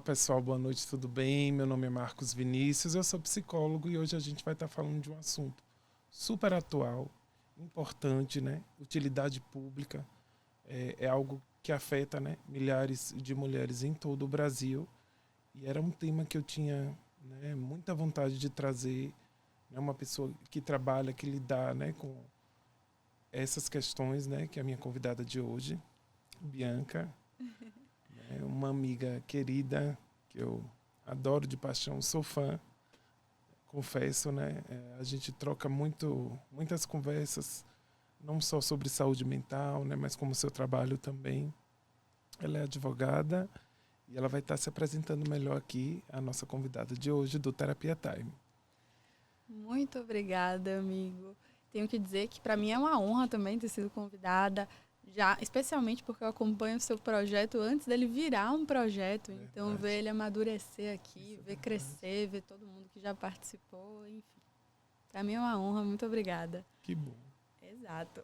pessoal, boa noite, tudo bem? Meu nome é Marcos Vinícius, eu sou psicólogo e hoje a gente vai estar falando de um assunto super atual, importante, né? Utilidade pública, é algo que afeta, né, milhares de mulheres em todo o Brasil e era um tema que eu tinha, né, muita vontade de trazer, né, uma pessoa que trabalha, que lidar, né, com essas questões, né, que é a minha convidada de hoje, Bianca. É uma amiga querida, que eu adoro de paixão, sou fã, confesso, né? A gente troca muitas conversas, não só sobre saúde mental, né? Mas como seu trabalho também. Ela é advogada e ela vai estar se apresentando melhor aqui, a nossa convidada de hoje do Terapia Time. Muito obrigada, amigo. Tenho que dizer que para mim é uma honra também ter sido convidada, já especialmente porque eu acompanho o seu projeto antes dele virar um projeto. Verdade. Então, ver ele amadurecer aqui, Isso é ver verdade. crescer, ver todo mundo que já participou, enfim. Para mim é uma honra, muito obrigada. Que bom. Exato.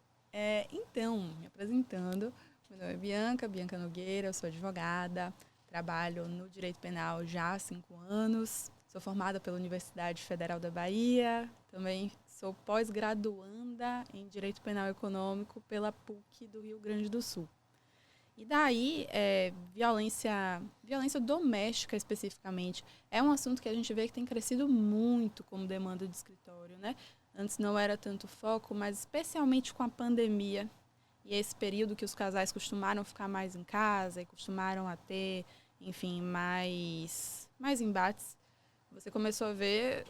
Então, me apresentando, meu nome é Bianca Nogueira, eu sou advogada, trabalho no direito penal já há 5 anos, sou formada pela Universidade Federal da Bahia, também sou pós-graduanda em Direito Penal Econômico pela PUC do Rio Grande do Sul. E daí, violência doméstica especificamente, é um assunto que a gente vê que tem crescido muito como demanda de escritório, né? Antes não era tanto foco, mas especialmente com a pandemia e esse período que os casais costumaram ficar mais em casa e costumaram a ter, enfim, mais embates, você começou a ver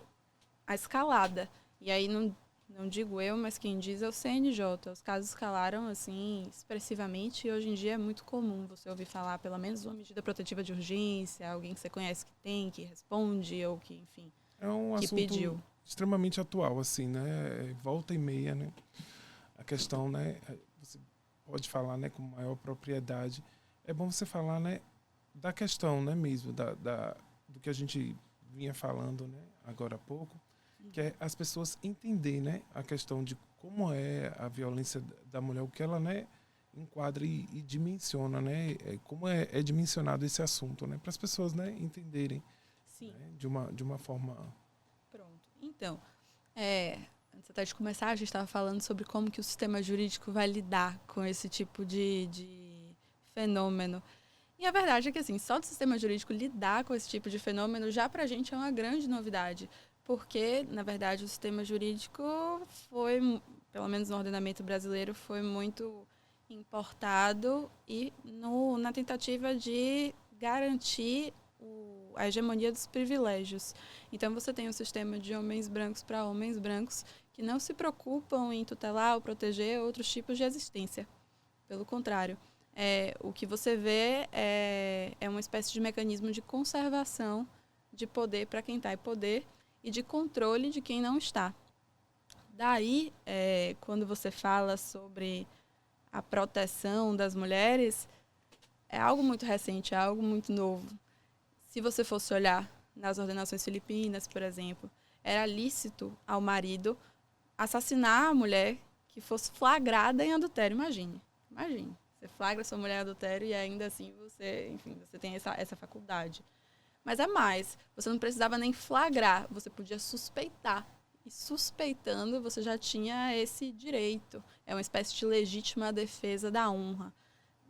a escalada. E aí não digo eu, mas quem diz é o CNJ. Os casos escalaram assim expressivamente e hoje em dia é muito comum você ouvir falar pelo menos uma medida protetiva de urgência, alguém que você conhece que tem, que responde ou que, enfim, É um que assunto pediu. extremamente atual, assim, né? Volta e meia, né? A questão, né? Você pode falar, né, com maior propriedade. É bom você falar, né, da questão, né, mesmo, do que a gente vinha falando, né, agora há pouco, que é as pessoas entenderem, né, a questão de como é a violência da mulher, o que ela, né, enquadra e dimensiona, né, como é dimensionado esse assunto, né, para as pessoas, né, entenderem, Sim. né, de uma forma. Pronto. Então, antes até de começar, a gente estava falando sobre como que o sistema jurídico vai lidar com esse tipo de fenômeno. E a verdade é que, assim, só do sistema jurídico lidar com esse tipo de fenômeno já para a gente é uma grande novidade. Porque, na verdade, o sistema jurídico foi, pelo menos no ordenamento brasileiro, foi muito importado e na tentativa de garantir a hegemonia dos privilégios. Então, você tem um sistema de homens brancos para homens brancos que não se preocupam em tutelar ou proteger outros tipos de existência. Pelo contrário, o que você vê é uma espécie de mecanismo de conservação de poder para quem está em poder e de controle de quem não está. Daí, quando você fala sobre a proteção das mulheres, é algo muito recente, é algo muito novo. Se você fosse olhar nas ordenações filipinas, por exemplo, era lícito ao marido assassinar a mulher que fosse flagrada em adultério. Imagine. Você flagra sua mulher em adultério e ainda assim você tem essa faculdade. Mas é mais, você não precisava nem flagrar, você podia suspeitar. E suspeitando, você já tinha esse direito. É uma espécie de legítima defesa da honra.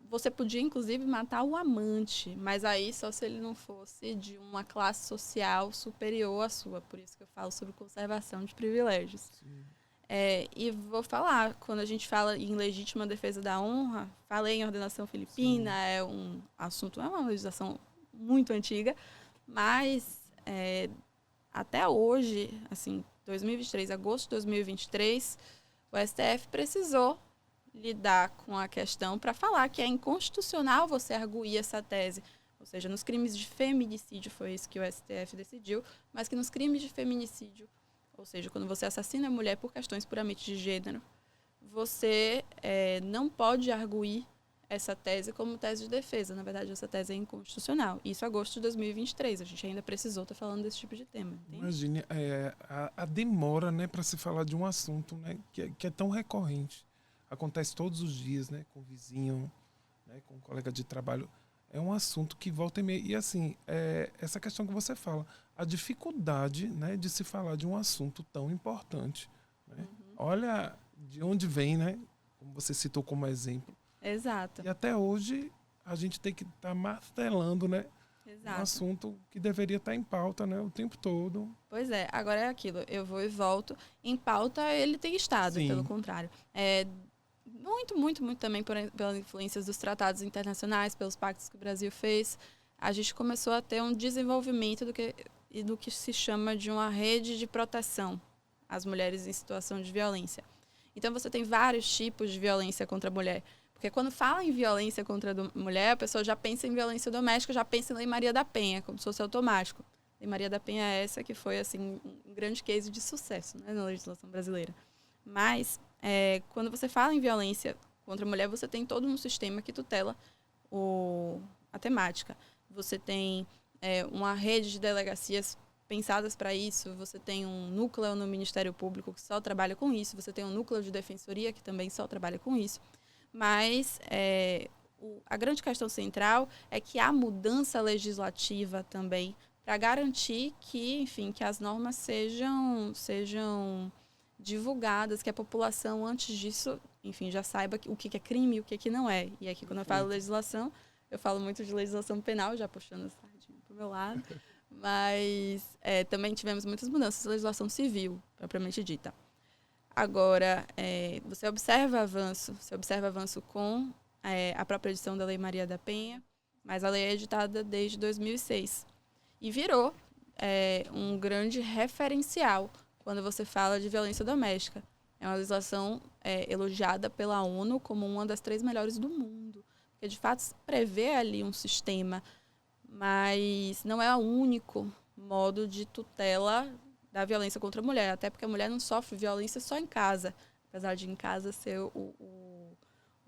Você podia, inclusive, matar o amante, mas aí só se ele não fosse de uma classe social superior à sua. Por isso que eu falo sobre conservação de privilégios. E vou falar, quando a gente fala em legítima defesa da honra, falei em ordenação filipina, Sim. é um assunto, é uma legislação muito antiga, mas até hoje, assim, 2023, agosto de 2023, o STF precisou lidar com a questão para falar que é inconstitucional você arguir essa tese. Ou seja, nos crimes de feminicídio, foi isso que o STF decidiu, mas que nos crimes de feminicídio, ou seja, quando você assassina a mulher por questões puramente de gênero, você não pode arguir essa tese como tese de defesa. Na verdade, essa tese é inconstitucional. Isso em agosto de 2023. A gente ainda precisou estar falando desse tipo de tema. Entende? Imagine a demora, né, para se falar de um assunto, né, que é tão recorrente. Acontece todos os dias, né, com o vizinho, né, com o colega de trabalho. é um assunto que volta e meia. E assim, essa questão que você fala, a dificuldade, né, de se falar de um assunto tão importante. Né? Olha de onde vem, né? Como você citou como exemplo. Exato. E até hoje a gente tem que estar martelando, né? Exato. Um assunto que deveria estar em pauta, né, o tempo todo. Pois é, agora é aquilo, eu vou e volto. Em pauta ele tem estado, Sim. pelo contrário. Muito também pelas influências dos tratados internacionais, pelos pactos que o Brasil fez, a gente começou a ter um desenvolvimento do que se chama de uma rede de proteção às mulheres em situação de violência. Então você tem vários tipos de violência contra a mulher. Porque quando fala em violência contra a mulher, a pessoa já pensa em violência doméstica, já pensa em Lei Maria da Penha, como se fosse automático. Lei Maria da Penha é essa que foi assim, um grande case de sucesso, né, na legislação brasileira. Mas, quando você fala em violência contra a mulher, você tem todo um sistema que tutela a temática. Você tem uma rede de delegacias pensadas para isso, você tem um núcleo no Ministério Público que só trabalha com isso, você tem um núcleo de defensoria que também só trabalha com isso. Mas a grande questão central é que há mudança legislativa também para garantir que, enfim, que as normas sejam divulgadas, que a população, antes disso, enfim, já saiba o que é crime e o que não é. E aqui, quando eu falo legislação, eu falo muito de legislação penal, já puxando a sardinha para o meu lado, mas também tivemos muitas mudanças na legislação civil, propriamente dita. Agora, você observa avanço com a própria edição da Lei Maria da Penha, mas a lei é editada desde 2006 e virou um grande referencial quando você fala de violência doméstica. É uma legislação elogiada pela ONU como uma das 3 melhores do mundo, porque de fato prevê ali um sistema, mas não é o único modo de tutela da violência contra a mulher, até porque a mulher não sofre violência só em casa, apesar de em casa ser o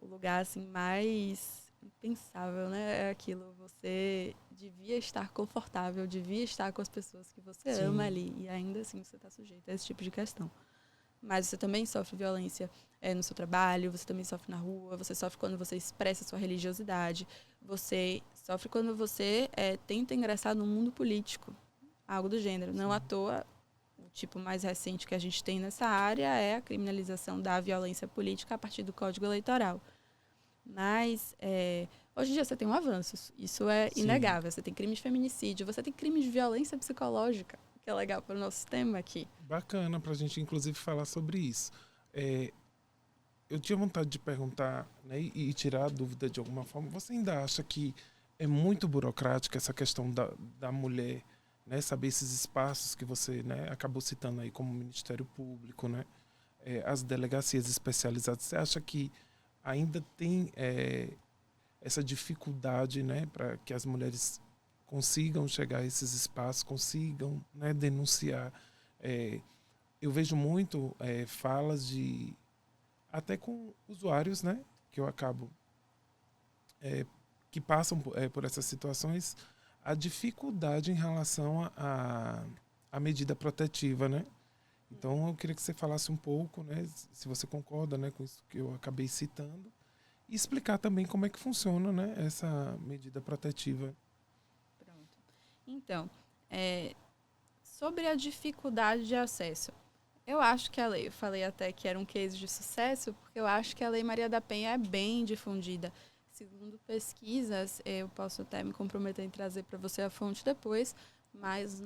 lugar assim mais impensável, né? É aquilo, você devia estar confortável, devia estar com as pessoas que você Sim. ama ali, e ainda assim você está sujeito a esse tipo de questão. Mas você também sofre violência no seu trabalho, você também sofre na rua, você sofre quando você expressa sua religiosidade, você sofre quando você tenta ingressar no mundo político, algo do gênero. Não à toa, o tipo mais recente que a gente tem nessa área é a criminalização da violência política a partir do Código Eleitoral. Mas hoje em dia você tem um avanço, isso é inegável. Você tem crime de feminicídio, você tem crime de violência psicológica, que é legal para o nosso tema aqui. Bacana para a gente, inclusive, falar sobre isso. Eu tinha vontade de perguntar, né, e tirar a dúvida de alguma forma. Você ainda acha que é muito burocrática essa questão da mulher, né, saber esses espaços que você, né, acabou citando aí como Ministério Público, né, as delegacias especializadas? Você acha que ainda tem essa dificuldade, né, para que as mulheres consigam chegar a esses espaços, consigam, né, denunciar? Eu vejo muito falas de até com usuários, né, que eu acabo que passam por essas situações, a dificuldade em relação à medida protetiva, né? Então eu queria que você falasse um pouco, né, se você concorda, né, com isso que eu acabei citando, e explicar também como é que funciona, né, essa medida protetiva. Pronto. Então, sobre a dificuldade de acesso, eu acho que a lei, eu falei até que era um case de sucesso, porque eu acho que a Lei Maria da Penha é bem difundida. Segundo pesquisas, eu posso até me comprometer em trazer para você a fonte depois, mas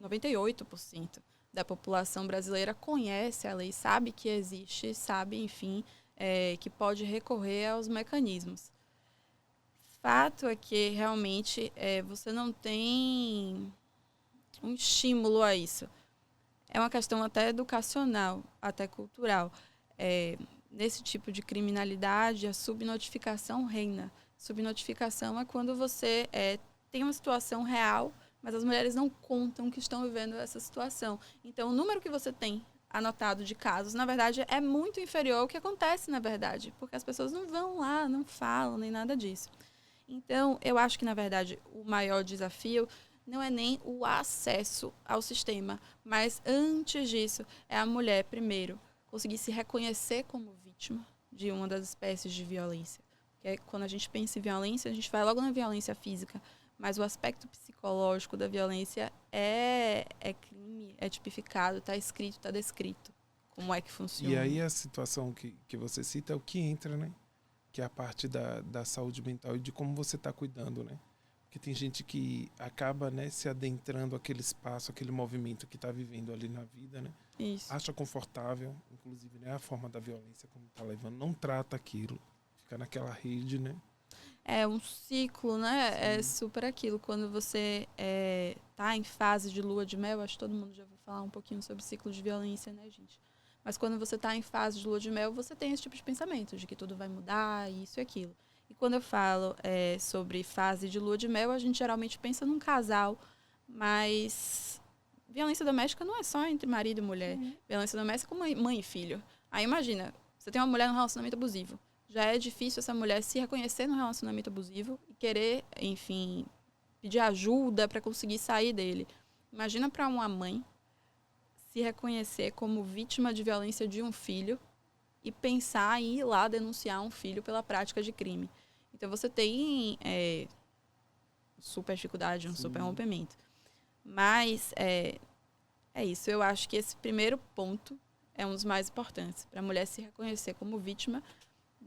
98% da população brasileira conhece a lei, sabe que existe, sabe, enfim, que pode recorrer aos mecanismos. Fato é que realmente você não tem um estímulo a isso. É uma questão até educacional, até cultural. Nesse tipo de criminalidade, a subnotificação reina. Subnotificação é quando você tem uma situação real, mas as mulheres não contam que estão vivendo essa situação. Então, o número que você tem anotado de casos, na verdade, é muito inferior ao que acontece, na verdade, porque as pessoas não vão lá, não falam, nem nada disso. Então, eu acho que, na verdade, o maior desafio não é nem o acesso ao sistema, mas antes disso, é a mulher, primeiro, conseguir se reconhecer como vítima de uma das espécies de violência. Porque Porque quando a gente pensa em violência, a gente vai logo na violência física. Mas o aspecto psicológico da violência é crime, é tipificado, está escrito, está descrito. Como é que funciona. E aí a situação que você cita é o que entra, né? Que é a parte da saúde mental e de como você está cuidando, né? Porque tem gente que acaba, né, se adentrando aquele espaço, aquele movimento que está vivendo ali na vida, né? Isso. Acha confortável, inclusive, né, a forma da violência como está levando, não trata aquilo, fica naquela rede, né? É um ciclo, né? Sim. É super aquilo. Quando você tá em fase de lua de mel, acho que todo mundo já ouviu falar um pouquinho sobre ciclo de violência, né, gente? Mas quando você tá em fase de lua de mel, você tem esse tipo de pensamento, de que tudo vai mudar, isso e aquilo. E quando eu falo sobre fase de lua de mel, a gente geralmente pensa num casal, mas violência doméstica não é só entre marido e mulher. Violência doméstica é com mãe e filho. Aí imagina, você tem uma mulher num relacionamento abusivo. Já é difícil essa mulher se reconhecer no relacionamento abusivo e querer, enfim, pedir ajuda para conseguir sair dele. Imagina para uma mãe se reconhecer como vítima de violência de um filho e pensar em ir lá denunciar um filho pela prática de crime. Então você tem super dificuldade, um super rompimento. Mas é isso. Eu acho que esse primeiro ponto é um dos mais importantes, para a mulher se reconhecer como vítima.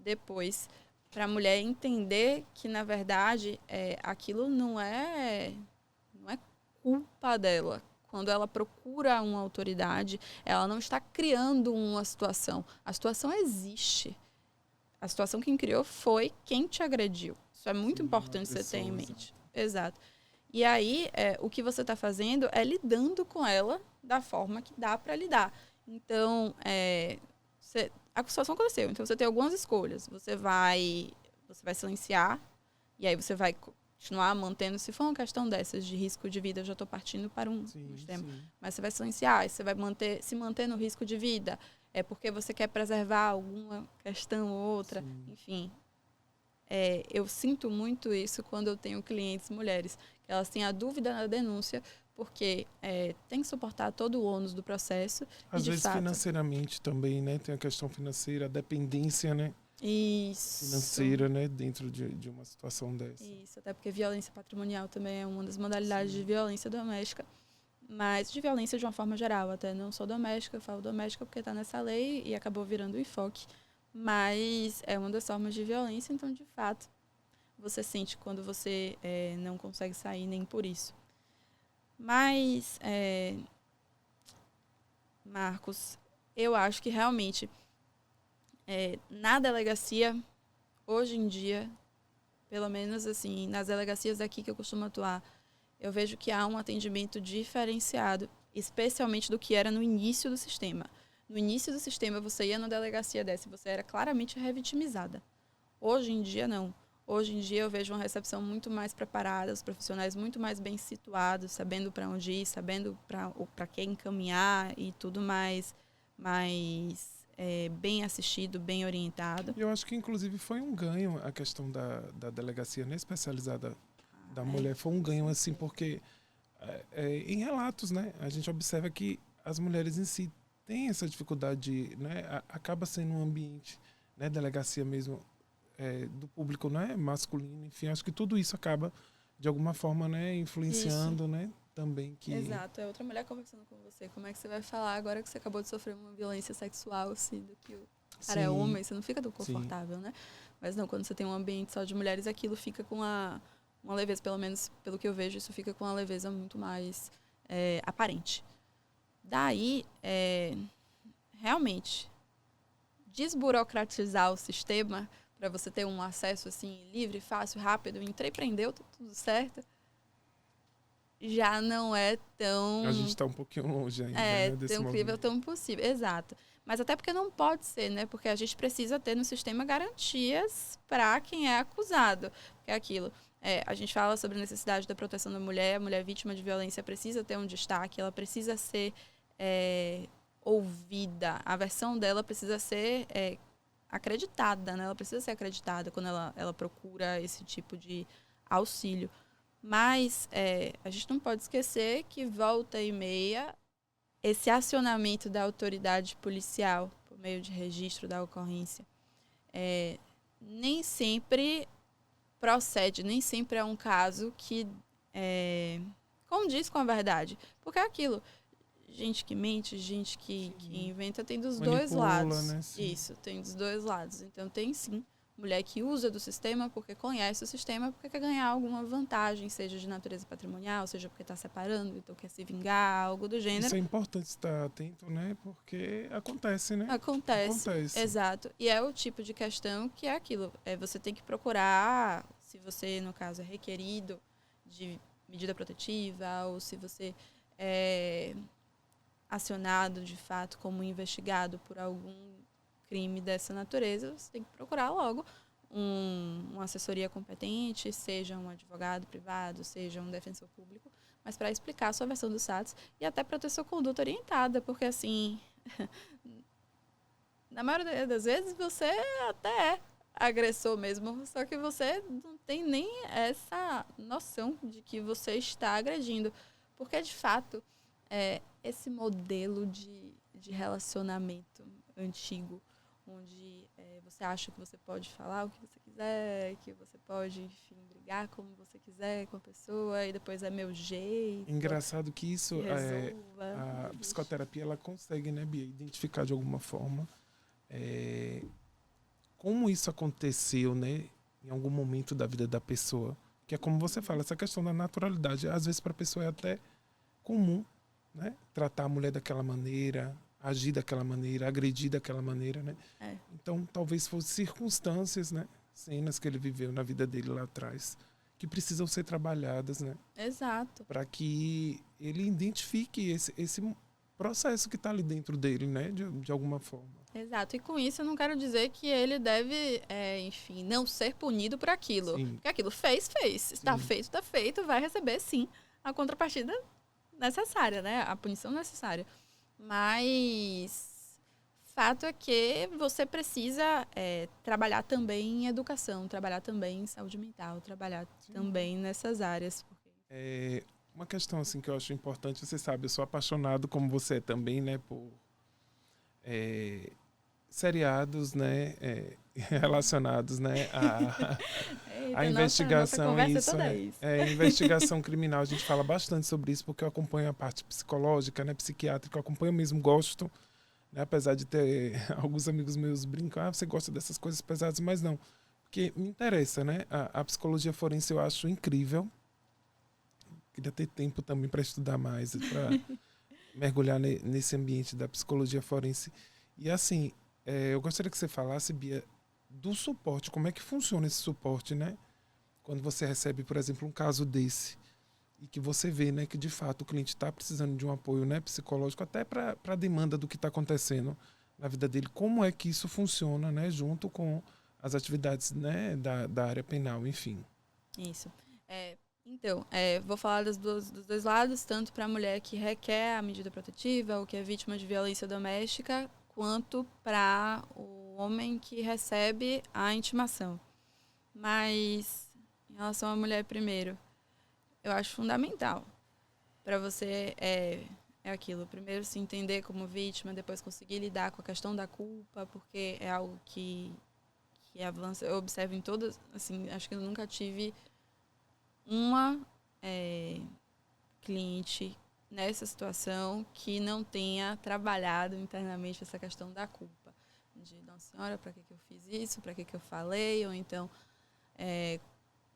Depois, para a mulher entender que, na verdade, aquilo não é culpa dela. Quando ela procura uma autoridade, ela não está criando uma situação. A situação existe. A situação quem criou foi quem te agrediu. Isso é muito importante você ter em mente. Exato. E aí, o que você está fazendo é lidando com ela da forma que dá para lidar. Então, a situação aconteceu. Então, você tem algumas escolhas. Você vai silenciar, e aí você vai continuar mantendo. Se for uma questão dessas de risco de vida, eu já estou partindo para um extremo. Mas você vai silenciar, e você vai se manter no risco de vida. É porque você quer preservar alguma questão ou outra. Sim. Enfim, eu sinto muito isso quando eu tenho clientes mulheres. Que elas têm a dúvida na denúncia, porque tem que suportar todo o ônus do processo. Às vezes financeiramente também, né? Tem a questão financeira, a dependência, né? Isso. Financeira, né? Dentro de uma situação dessa. Isso, até porque violência patrimonial também é uma das modalidades de violência doméstica. Mas de violência de uma forma geral, até não só doméstica, eu falo doméstica porque está nessa lei e acabou virando o enfoque. Mas é uma das formas de violência, então, de fato, você sente quando você não consegue sair nem por isso. Mas, Marcos, eu acho que realmente na delegacia, hoje em dia, pelo menos assim, nas delegacias aqui que eu costumo atuar, eu vejo que há um atendimento diferenciado, especialmente do que era no início do sistema. No início do sistema, você ia na delegacia dessa e você era claramente revitimizada. Hoje em dia, não. Hoje em dia, eu vejo uma recepção muito mais preparada, os profissionais muito mais bem situados, sabendo para onde ir, sabendo para quem encaminhar e tudo mais bem assistido, bem orientado. Eu acho que, inclusive, foi um ganho a questão da delegacia especializada da mulher. Foi um ganho, assim, porque em relatos, né, a gente observa que as mulheres em si têm essa dificuldade, né, acaba sendo um ambiente, né, delegacia mesmo, do público, né, masculino, enfim, acho que tudo isso acaba, de alguma forma, né, influenciando, isso, né, também que... Exato, é outra mulher conversando com você. Como é que você vai falar agora que você acabou de sofrer uma violência sexual, assim, do que o cara é homem, você não fica tão confortável, sim, né? Mas não, quando você tem um ambiente só de mulheres, aquilo fica com uma leveza, pelo menos pelo que eu vejo, isso fica com uma leveza muito mais aparente. Daí, realmente, desburocratizar o sistema para você ter um acesso assim livre, fácil, rápido, entrei, prendeu, tá tudo certo, já não é tão... A gente está um pouquinho longe ainda, né, desse tão incrível, tão possível. Exato. Mas até porque não pode ser, né? Porque a gente precisa ter no sistema garantias para quem é acusado. Porque é aquilo. A gente fala sobre a necessidade da proteção da mulher. A mulher vítima de violência precisa ter um destaque, ela precisa ser ouvida. A versão dela precisa ser acreditada, né? Ela precisa ser acreditada quando ela procura esse tipo de auxílio. Mas a gente não pode esquecer que volta e meia esse acionamento da autoridade policial por meio de registro da ocorrência nem sempre procede, nem sempre é um caso que condiz com a verdade. Porque é aquilo, gente que mente, gente que inventa, tem dos dois lados. Né? Sim. Isso, tem dos dois lados. Então, tem sim mulher que usa do sistema porque conhece o sistema, porque quer ganhar alguma vantagem, seja de natureza patrimonial, seja porque está separando, então quer se vingar, algo do gênero. Isso é importante estar atento, né? Porque acontece, né? Acontece. Exato. E é o tipo de questão que é aquilo. Você tem que procurar, se você, no caso, é requerido de medida protetiva, ou se você é acionado, de fato, como investigado por algum crime dessa natureza, você tem que procurar logo uma assessoria competente, seja um advogado privado, seja um defensor público, mas para explicar a sua versão dos fatos e até para ter sua conduta orientada, porque assim, na maioria das vezes você até é agressor mesmo, só que você não tem nem essa noção de que você está agredindo, porque de fato esse modelo de relacionamento antigo, onde você acha que você pode falar o que você quiser, que você pode, enfim, brigar como você quiser com a pessoa, e depois é meu jeito. Engraçado que isso, a psicoterapia, ela consegue, né, Bia, identificar de alguma forma como isso aconteceu, né, em algum momento da vida da pessoa. Que é como você fala, essa questão da naturalidade. Às vezes para a pessoa é até comum, né, tratar a mulher daquela maneira, agir daquela maneira, agredir daquela maneira, né? Então, talvez fossem circunstâncias, né? Cenas que ele viveu na vida dele lá atrás, que precisam ser trabalhadas, né? Exato. Para que ele identifique esse processo que está ali dentro dele, né? De alguma forma. Exato. E com isso eu não quero dizer que ele deve, enfim, não ser punido por aquilo. Sim. Porque aquilo fez. Está feito, vai receber, sim, a contrapartida necessária, né? A punição necessária. Mas fato é que você precisa trabalhar também em educação, trabalhar também em saúde mental, trabalhar também nessas áreas. Uma questão assim que eu acho importante, você sabe, eu sou apaixonado, como você é também, né, por seriados, né, relacionados, né, a investigação. Nossa isso investigação criminal. A gente fala bastante sobre isso porque eu acompanho a parte psicológica, né, psiquiátrica, eu acompanho mesmo, gosto, né, apesar de ter alguns amigos meus brincam, você gosta dessas coisas pesadas, mas não, porque me interessa, né, a psicologia forense eu acho incrível. Queria ter tempo também para estudar mais, para mergulhar nesse ambiente da psicologia forense. E assim, eu gostaria que você falasse, Bia, do suporte, como é que funciona esse suporte, né? Quando você recebe, por exemplo, um caso desse e que você vê, né, que de fato o cliente está precisando de um apoio, né, psicológico, até para a demanda do que está acontecendo na vida dele. Como é que isso funciona, né, junto com as atividades, né, da área penal, enfim. Isso. Então, vou falar dos dois lados, tanto para a mulher que requer a medida protetiva ou que é vítima de violência doméstica, quanto para o homem que recebe a intimação. Mas, em relação à mulher primeiro, eu acho fundamental para você aquilo. Primeiro se entender como vítima, depois conseguir lidar com a questão da culpa, porque é algo que avança. Eu observo em todas, assim, acho que eu nunca tive uma cliente nessa situação que não tenha trabalhado internamente essa questão da culpa. De, não, senhora, para que eu fiz isso? Para que eu falei? Ou então,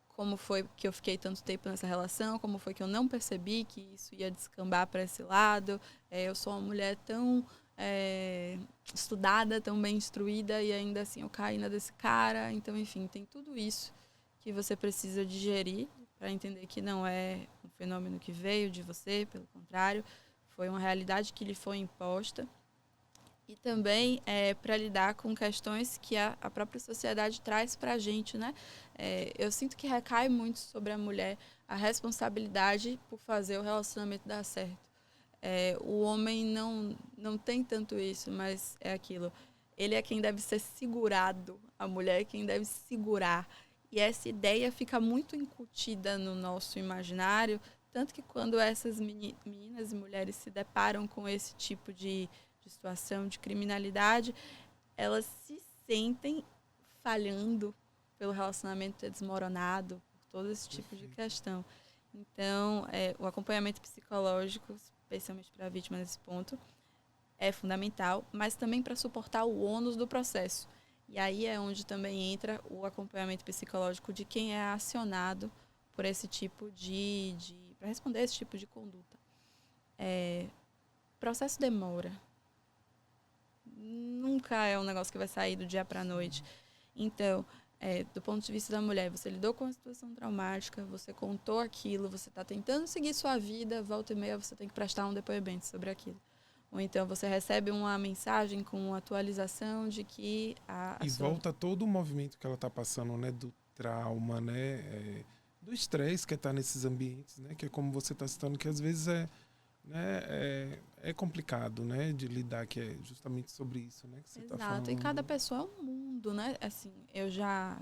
como foi que eu fiquei tanto tempo nessa relação? Como foi que eu não percebi que isso ia descambar para esse lado? Eu sou uma mulher tão estudada, tão bem instruída e ainda assim eu caí na desse cara. Então, enfim, tem tudo isso que você precisa digerir para entender que não é um fenômeno que veio de você, pelo contrário, foi uma realidade que lhe foi imposta. E também para lidar com questões que a própria sociedade traz para a gente, né? Eu sinto que recai muito sobre a mulher a responsabilidade por fazer o relacionamento dar certo. O homem não tem tanto isso, mas é aquilo. Ele é quem deve ser segurado, a mulher é quem deve segurar. E essa ideia fica muito incutida no nosso imaginário, tanto que quando essas meninas e mulheres se deparam com esse tipo de situação de criminalidade, elas se sentem falhando pelo relacionamento ter desmoronado, por todo esse tipo de questão. Então, o acompanhamento psicológico, especialmente para a vítima nesse ponto, é fundamental, mas também para suportar o ônus do processo. E aí é onde também entra o acompanhamento psicológico de quem é acionado por esse tipo para responder esse tipo de conduta. O processo demora. Nunca é um negócio que vai sair do dia para a noite. Então, do ponto de vista da mulher, você lidou com uma situação traumática, você contou aquilo, você está tentando seguir sua vida, volta e meia você tem que prestar um depoimento sobre aquilo. Ou então você recebe uma mensagem com uma atualização de que volta todo o movimento que ela está passando, né, do trauma, né, do estresse que está nesses ambientes, né, que é como você está citando, que às vezes é complicado, né, de lidar, que é justamente sobre isso, né, que você está falando. Exato, e cada pessoa é um mundo, né? Assim, eu já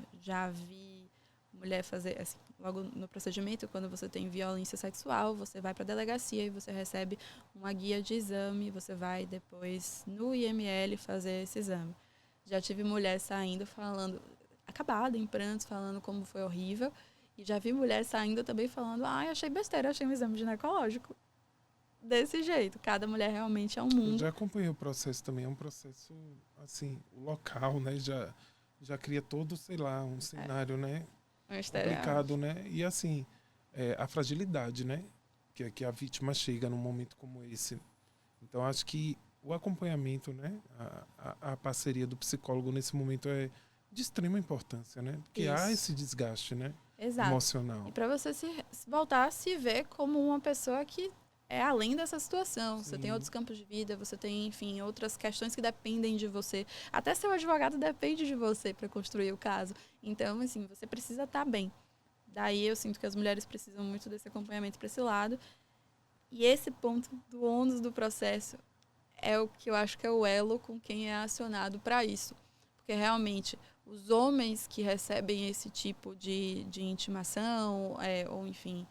vi mulher fazer, assim, logo no procedimento, quando você tem violência sexual, você vai para a delegacia e você recebe uma guia de exame, você vai depois no IML fazer esse exame. Já tive mulher saindo falando, acabada, em prantos, falando como foi horrível, e já vi mulher saindo também falando, achei besteira, achei um exame ginecológico. Desse jeito, cada mulher realmente é um mundo. Eu já acompanhei o processo também, é um processo, assim, o local, né, já cria todo, sei lá, um cenário, né, complicado, né, e assim, a fragilidade, né, que a vítima chega num momento como esse. Então, acho que o acompanhamento, né, a parceria do psicólogo nesse momento é de extrema importância, né, porque há esse desgaste, né, emocional. E para você voltar a se ver como uma pessoa que é além dessa situação. Sim. Você tem outros campos de vida, você tem, enfim, outras questões que dependem de você. Até seu advogado depende de você para construir o caso. Então, assim, você precisa estar bem. Daí eu sinto que as mulheres precisam muito desse acompanhamento para esse lado. E esse ponto do ônus do processo é o que eu acho que é o elo com quem é acionado para isso. Porque realmente os homens que recebem esse tipo de intimação, ou enfim,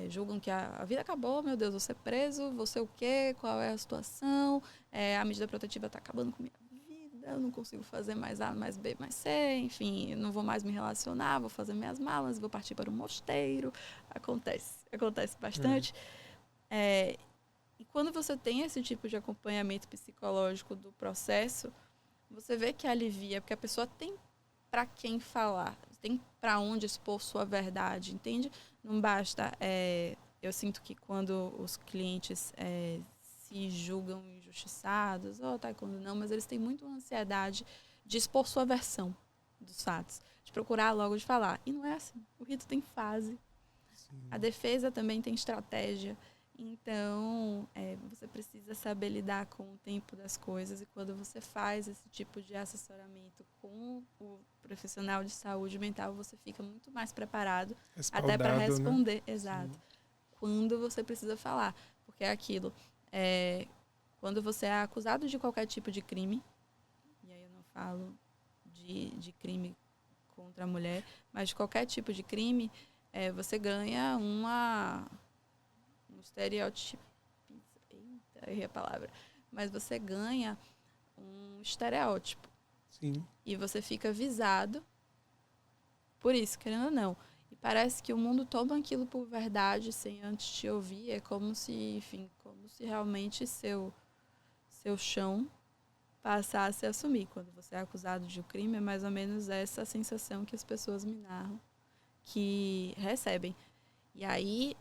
julgam que a vida acabou, meu Deus, vou ser preso, vou ser o quê, qual é a situação, a medida protetiva está acabando com minha vida, eu não consigo fazer mais A, mais B, mais C, enfim, não vou mais me relacionar, vou fazer minhas malas, vou partir para um mosteiro. Acontece bastante. E quando você tem esse tipo de acompanhamento psicológico do processo, você vê que alivia, porque a pessoa tem para quem falar, tem para onde expor sua verdade, entende? Não basta... eu sinto que quando os clientes se julgam injustiçados, quando não, mas eles têm muito ansiedade de expor sua versão dos fatos, de procurar logo de falar. E não é assim. O rito tem fase. Sim. A defesa também tem estratégia. Então, você precisa saber lidar com o tempo das coisas, e quando você faz esse tipo de assessoramento com o profissional de saúde mental, você fica muito mais preparado até para responder. Né? Exato. Sim. Quando você precisa falar. Porque é aquilo. Quando você é acusado de qualquer tipo de crime, e aí eu não falo de crime contra a mulher, mas de qualquer tipo de crime, você ganha um estereótipo. Eita, errei a palavra. Mas você ganha um estereótipo. Sim. E você fica visado por isso, querendo ou não. E parece que o mundo toma aquilo por verdade sem antes te ouvir. É como se, enfim, realmente seu chão passasse a assumir. Quando você é acusado de um crime, é mais ou menos essa sensação que as pessoas me narram que recebem. E aí,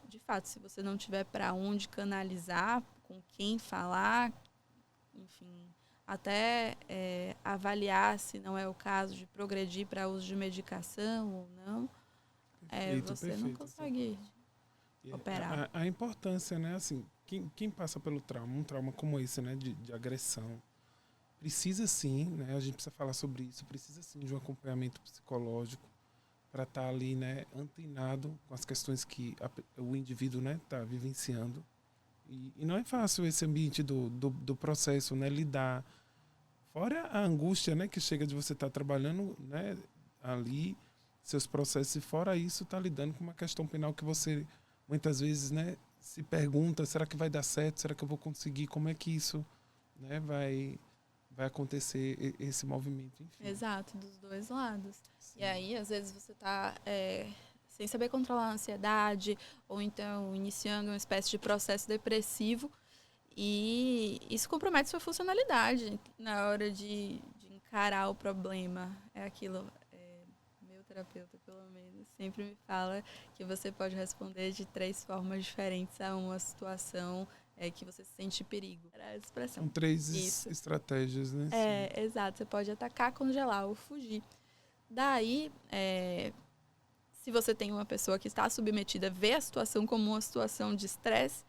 de fato, se você não tiver para onde canalizar, com quem falar, enfim, até avaliar se não é o caso de progredir para uso de medicação ou não, você não consegue operar. A importância, né? Assim, quem passa pelo trauma, um trauma como esse, né, de agressão, precisa sim, né? A gente precisa falar sobre isso, precisa sim de um acompanhamento psicológico para estar ali, né, antenado com as questões que o indivíduo, né, está vivenciando. E não é fácil esse ambiente do processo, né, lidar. Fora a angústia, né, que chega de você estar trabalhando, né, ali, seus processos, e fora isso, está lidando com uma questão penal que você, muitas vezes, né, se pergunta, será que vai dar certo? Será que eu vou conseguir? Como é que isso, né, vai vai acontecer esse movimento, enfim. Exato, dos dois lados. Sim. E aí, às vezes, você está sem saber controlar a ansiedade, ou então iniciando uma espécie de processo depressivo, e isso compromete sua funcionalidade na hora de encarar o problema. É aquilo, meu terapeuta, pelo menos, sempre me fala que você pode responder de 3 formas diferentes a uma situação que você se sente perigo. Era a expressão. São 3 estratégias, né? Exato. Você pode atacar, congelar ou fugir. Daí, se você tem uma pessoa que está submetida, vê a situação como uma situação de estresse,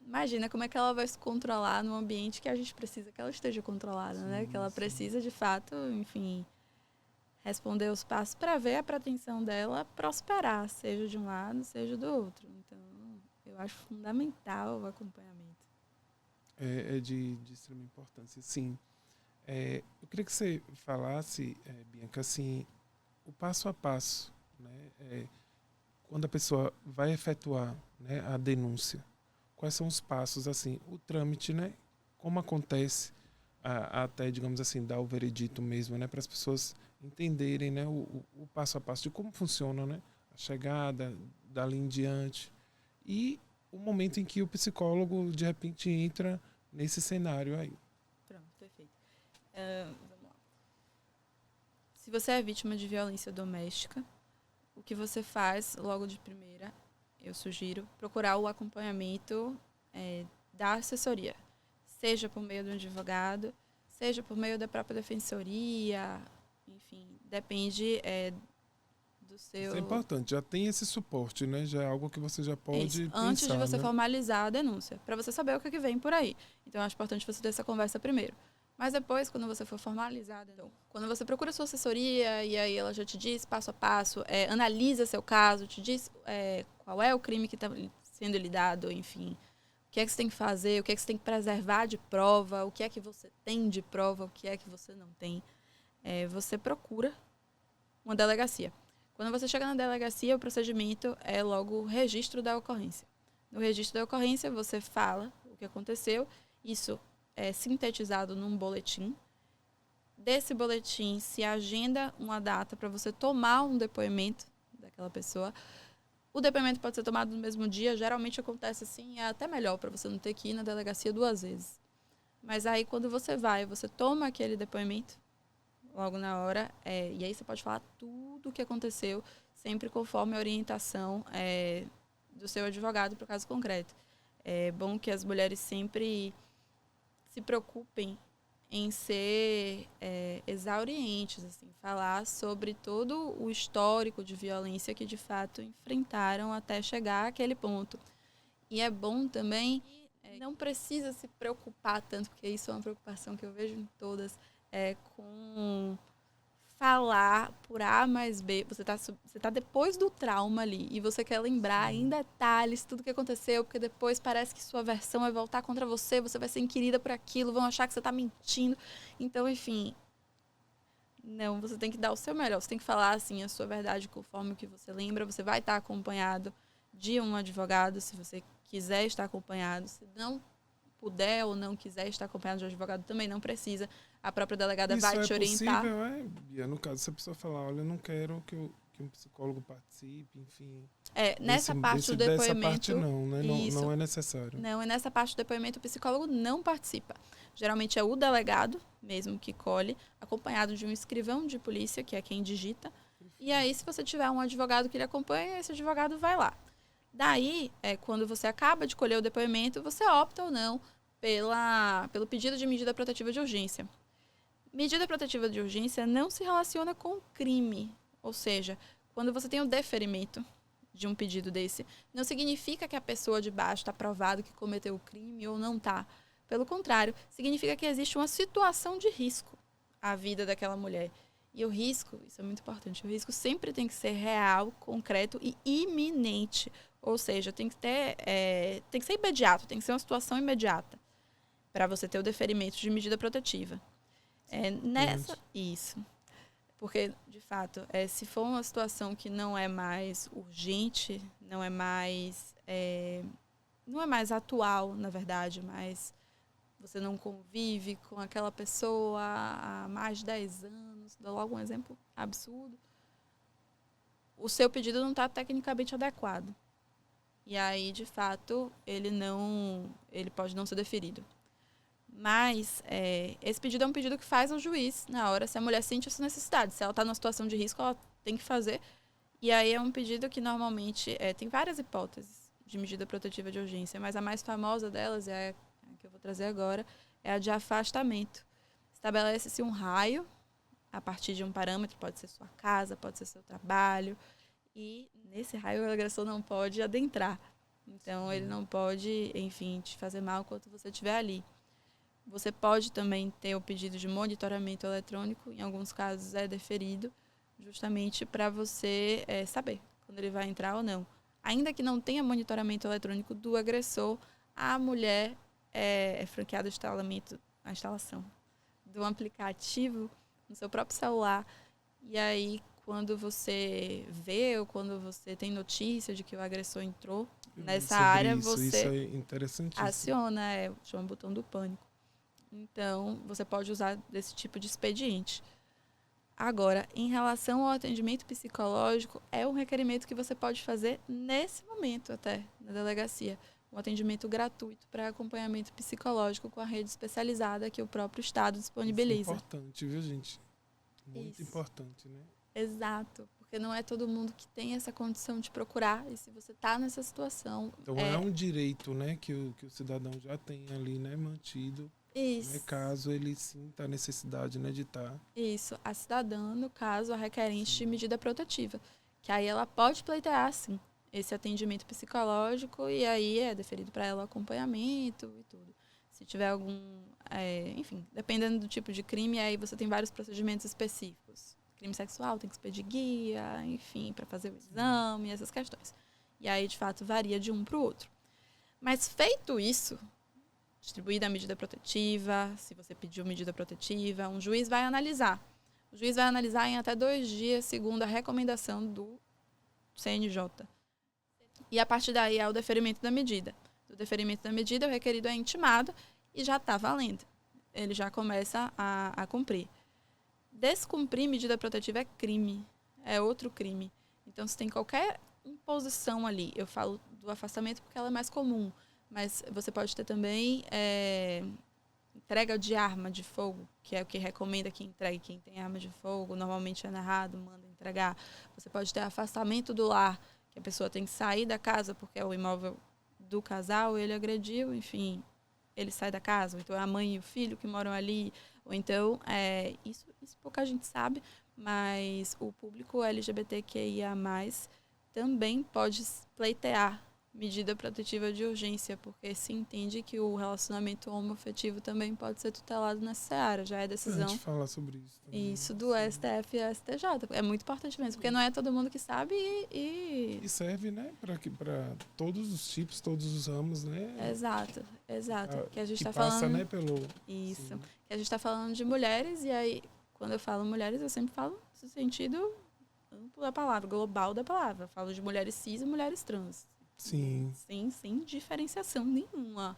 imagina como é que ela vai se controlar num ambiente que a gente precisa que ela esteja controlada, né? Que ela precisa, de fato, enfim, responder os passos para ver a pretensão dela prosperar, seja de um lado, seja do outro. Então, eu acho fundamental o acompanhamento. É de extrema importância, sim. Eu queria que você falasse, Bianca, assim, o passo a passo, né? Quando a pessoa vai efetuar, né, a denúncia, quais são os passos, assim, o trâmite, né? Como acontece até, digamos assim, dar o veredito mesmo, né? Para as pessoas entenderem, né, o passo a passo de como funciona, né? A chegada, dali em diante. E o momento em que o psicólogo, de repente, entra nesse cenário aí. Pronto, perfeito. Vamos lá. Se você é vítima de violência doméstica, o que você faz logo de primeira, eu sugiro procurar o acompanhamento da assessoria, seja por meio do advogado, seja por meio da própria defensoria, enfim, depende do seu... Isso é importante, já tem esse suporte, né? Já é algo que você já pode pensar, antes de você né? formalizar a denúncia, para você saber o que vem por aí. Então, eu acho importante você ter essa conversa primeiro. Mas depois, quando você for formalizada, então, quando você procura sua assessoria e aí ela já te diz passo a passo, analisa seu caso, te diz qual é o crime que está sendo lidado, enfim, o que é que você tem que fazer, o que é que você tem que preservar de prova, o que é que você tem de prova, o que é que você não tem, você procura uma delegacia. Quando você chega na delegacia, o procedimento é logo o registro da ocorrência. No registro da ocorrência, você fala o que aconteceu, isso é sintetizado num boletim. Desse boletim se agenda uma data para você tomar um depoimento daquela pessoa. O depoimento pode ser tomado no mesmo dia, geralmente acontece assim, é até melhor para você não ter que ir na delegacia 2 vezes. Mas aí quando você toma aquele depoimento logo na hora, e aí você pode falar tudo o que aconteceu, sempre conforme a orientação do seu advogado para o caso concreto. É bom que as mulheres sempre se preocupem em ser exaurientes, assim, falar sobre todo o histórico de violência que de fato enfrentaram até chegar àquele ponto. E é bom também, não precisa se preocupar tanto, porque isso é uma preocupação que eu vejo em todas, com falar por A mais B. Você tá depois do trauma ali e você quer lembrar em detalhes tudo que aconteceu, porque depois parece que sua versão vai voltar contra você, você vai ser inquirida por aquilo, vão achar que você está mentindo. Então, enfim, não, você tem que dar o seu melhor. Você tem que falar, assim, a sua verdade conforme o que você lembra. Você vai estar acompanhado de um advogado, se você quiser estar acompanhado. Se não puder ou não quiser estar acompanhado de um advogado, também não precisa. A própria delegada vai te orientar. Isso é possível, Bia? No caso, se a pessoa falar, olha, eu não quero que um psicólogo participe, enfim... Nessa parte do depoimento... Dessa parte não, né? Não é necessário. Não, e nessa parte do depoimento o psicólogo não participa. Geralmente é o delegado mesmo que colhe, acompanhado de um escrivão de polícia, que é quem digita. E aí, se você tiver um advogado que lhe acompanha, esse advogado vai lá. Daí, quando você acaba de colher o depoimento, você opta ou não pelo pedido de medida protetiva de urgência. Medida protetiva de urgência não se relaciona com crime. Ou seja, quando você tem o deferimento de um pedido desse, não significa que a pessoa de baixo está provado que cometeu o crime ou não está. Pelo contrário, significa que existe uma situação de risco à vida daquela mulher. E o risco, isso é muito importante, o risco sempre tem que ser real, concreto e iminente. Ou seja, tem que ser imediato, tem que ser uma situação imediata para você ter o deferimento de medida protetiva. Isso. Porque, de fato, se for uma situação que não é mais urgente, não é mais atual, na verdade, mas você não convive com aquela pessoa há mais de 10 anos, dou logo um exemplo absurdo, o seu pedido não está tecnicamente adequado. E aí, de fato, ele pode não ser deferido. Mas esse pedido é um pedido que faz ao juiz na hora, se a mulher sente essa necessidade. Se ela está numa situação de risco, ela tem que fazer. E aí é um pedido que normalmente tem várias hipóteses de medida protetiva de urgência, mas a mais famosa delas, é a que eu vou trazer agora, é a de afastamento. Estabelece-se um raio a partir de um parâmetro, pode ser sua casa, pode ser seu trabalho, e nesse raio o agressor não pode adentrar. Então, ele não pode, enfim, te fazer mal enquanto você estiver ali. Você pode também ter o pedido de monitoramento eletrônico, em alguns casos é deferido, justamente para você saber quando ele vai entrar ou não. Ainda que não tenha monitoramento eletrônico do agressor, a mulher é franqueada a instalação do aplicativo no seu próprio celular. E aí, quando você vê ou quando você tem notícia de que o agressor entrou nessa área, você isso é interessantíssimo. aciona, chama o botão do pânico. Então, você pode usar desse tipo de expediente. Agora, em relação ao atendimento psicológico, é um requerimento que você pode fazer nesse momento até, na delegacia. Um atendimento gratuito para acompanhamento psicológico com a rede especializada que o próprio Estado disponibiliza. Isso é importante, viu, gente? Muito importante, né? Exato, porque não é todo mundo que tem essa condição de procurar, e se você está nessa situação... Então é um direito, né, que o cidadão já tem ali, né, mantido. Isso. Né, caso ele sinta a necessidade, né, de estar... Isso, a cidadã, no caso, a requerente de medida protetiva, que aí ela pode pleitear, sim, esse atendimento psicológico, e aí é deferido para ela o acompanhamento e tudo. Se tiver algum, enfim, dependendo do tipo de crime, aí você tem vários procedimentos específicos. Crime sexual tem que expedir guia, enfim, para fazer o exame, essas questões. E aí, de fato, varia de um para o outro. Mas feito isso, distribuída a medida protetiva, se você pediu medida protetiva, um juiz vai analisar. O juiz vai analisar em até 2 dias, segundo a recomendação do CNJ. E a partir daí é o deferimento da medida. Do deferimento da medida, o requerido é intimado e já está valendo. Ele já começa a cumprir. Descumprir medida protetiva é crime, é outro crime. Então, se tem qualquer imposição ali, eu falo do afastamento porque ela é mais comum, mas você pode ter também entrega de arma de fogo, que é o que recomenda que entregue quem tem arma de fogo, normalmente é narrado, manda entregar. Você pode ter afastamento do lar, que a pessoa tem que sair da casa porque é o imóvel do casal, ele agrediu, enfim, ele sai da casa, ou então é a mãe e o filho que moram ali, ou então, isso pouca gente sabe, mas o público LGBTQIA+, também pode pleitear medida protetiva de urgência, porque se entende que o relacionamento homoafetivo também pode ser tutelado nessa área, já é decisão. A gente fala sobre isso também. Isso do STF e STJ. É muito importante mesmo, porque não é todo mundo que sabe e serve, né, para todos os tipos, todos os ramos, né? Exato. Que a gente está passa, falando, né, pelo... Isso. Sim. Que a gente está falando de mulheres, e aí, quando eu falo mulheres, eu sempre falo no sentido amplo da palavra, global da palavra. Eu falo de mulheres cis e mulheres trans. Sim. Sem diferenciação nenhuma.